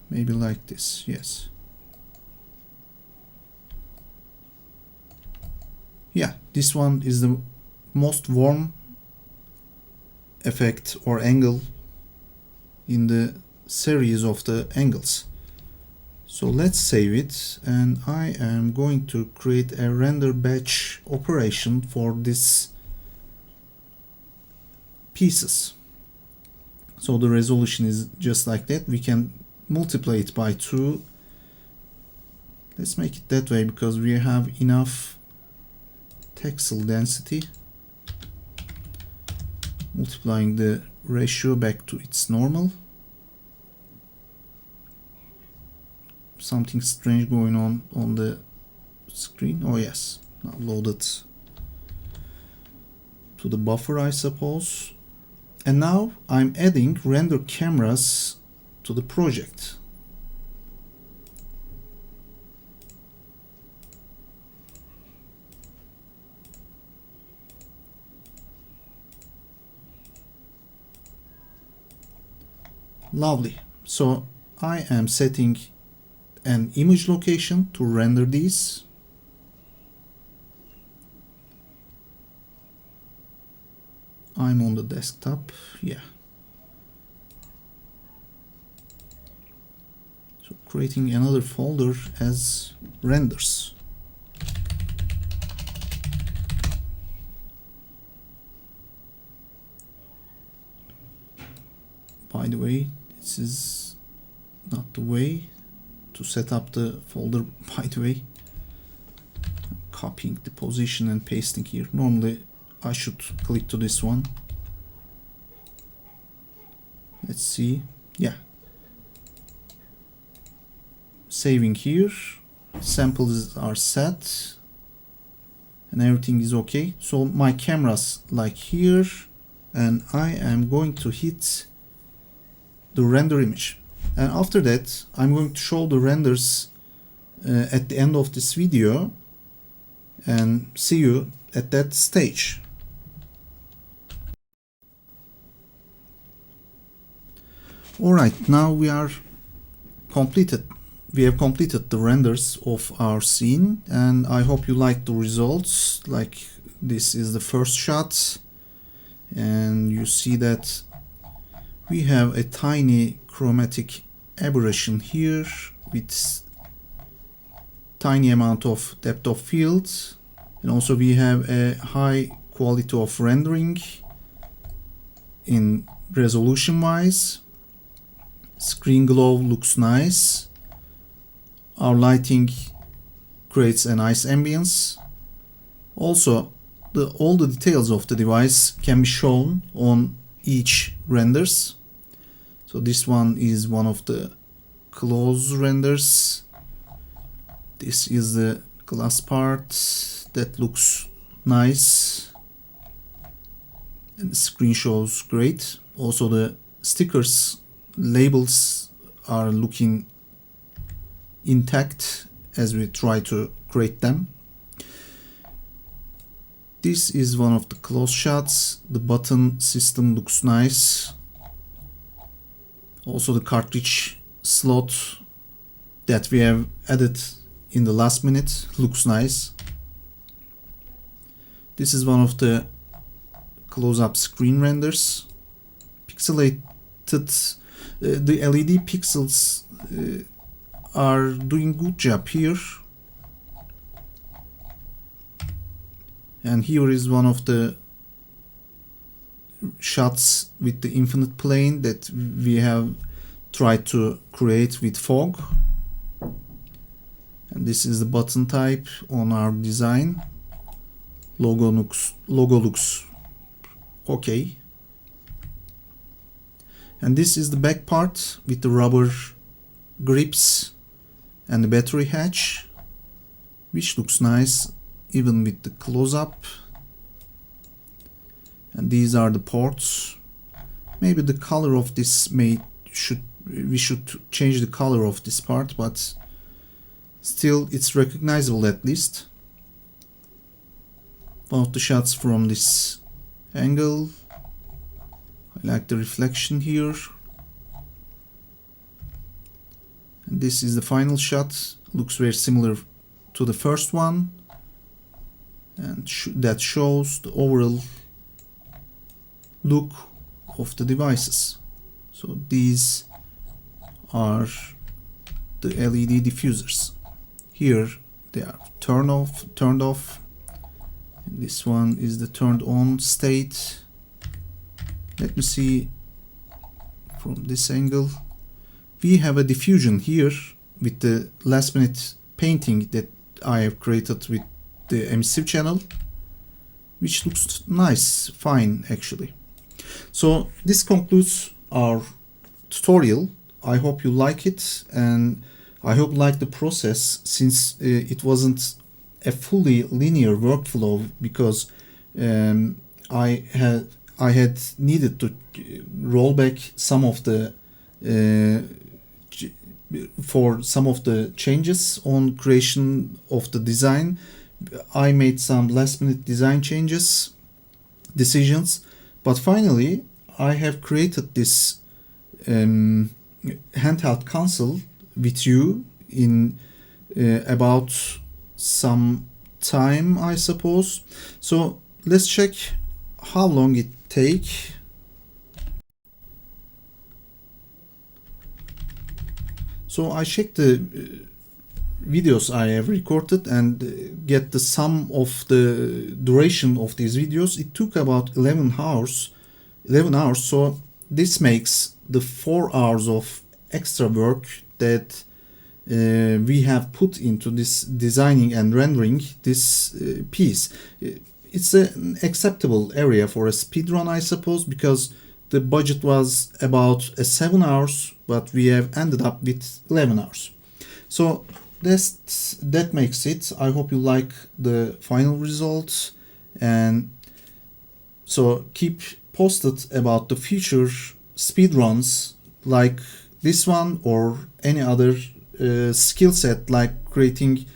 Maybe like this, yes. Yeah, this one is the most warm effect or angle in the series of the angles. So let's save it, and I am going to create a render batch operation for this pieces. So the resolution is just like that. We can multiply it by 2. Let's make it that way because we have enough texel density. Multiplying the ratio back to its normal. Something strange going on the screen. Oh yes, now loaded to the buffer, I suppose. And now I'm adding render cameras to the project. Lovely. So I am setting an image location to render these. I'm on the desktop, yeah. So creating another folder as renders. By the way, this is not the way to set up the folder, by the way. I'm copying the position and pasting here. Normally I should click to this one. Let's see. Yeah. Saving here. Samples are set. And everything is okay. So my camera's like here. And I am going to hit the render image. And after that, I'm going to show the renders at the end of this video and see you at that stage. Alright, now we have completed the renders of our scene, and I hope you like the results. Like, this is the first shot, and you see that we have a tiny chromatic aberration here with tiny amount of depth of field, and also we have a high quality of rendering in resolution wise. Screen glow looks nice. Our lighting creates a nice ambience. Also, all the details of the device can be shown on each renders. So this one is one of the close renders. This is the glass part that looks nice, and the screen shows great. Also, the stickers, labels are looking intact as we try to create them. This is one of the close shots. The button system looks nice. Also, the cartridge slot that we have added in the last minute looks nice. This is one of the close-up screen renders. Pixelated, the LED pixels are doing good job here. And here is one of the shots with the infinite plane that we have tried to create with fog. And this is the button type on our design. Logo looks okay. And this is the back part with the rubber grips and the battery hatch, which looks nice even with the close-up. And these are the ports. Maybe the color of this we should change the color of this part, but still it's recognizable at least. One of the shots from this angle. I like the reflection here. And this is the final shot. Looks very similar to the first one, and that shows the overall look of the devices. So these are the LED diffusers. Here they are turned off. And this one is the turned on state. Let me see from this angle. We have a diffusion here with the last minute painting that I have created with the emissive channel, which looks nice, fine actually. So this concludes our tutorial. I hope you like it, and I hope you like the process, since it wasn't a fully linear workflow, because I had needed to roll back some of the for some of the changes on creation of the design. I made some last minute design decisions, but finally I have created this handheld console with you in about some time, I suppose. So let's check how long it take. So I checked the videos I have recorded and get the sum of the duration of these videos. It took about 11 hours. So this makes the 4 hours of extra work that we have put into this designing and rendering this piece. It's an acceptable area for a speedrun, I suppose, because the budget was about 7 hours, but we have ended up with 11 hours. So that makes it. I hope you like the final results, and so keep posted about the future speedruns like this one or any other skill set, like creating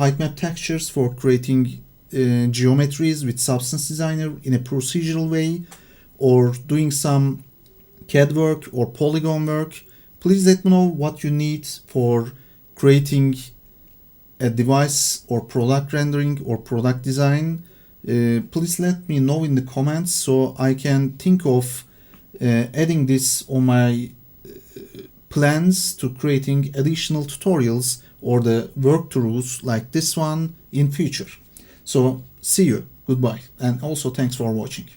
height map textures for creating geometries with Substance Designer in a procedural way, or doing some CAD work or polygon work, please let me know what you need for creating a device or product rendering or product design. Please let me know in the comments so I can think of adding this on my plans to creating additional tutorials or the workthroughs like this one in future. So see you, goodbye, and also thanks for watching.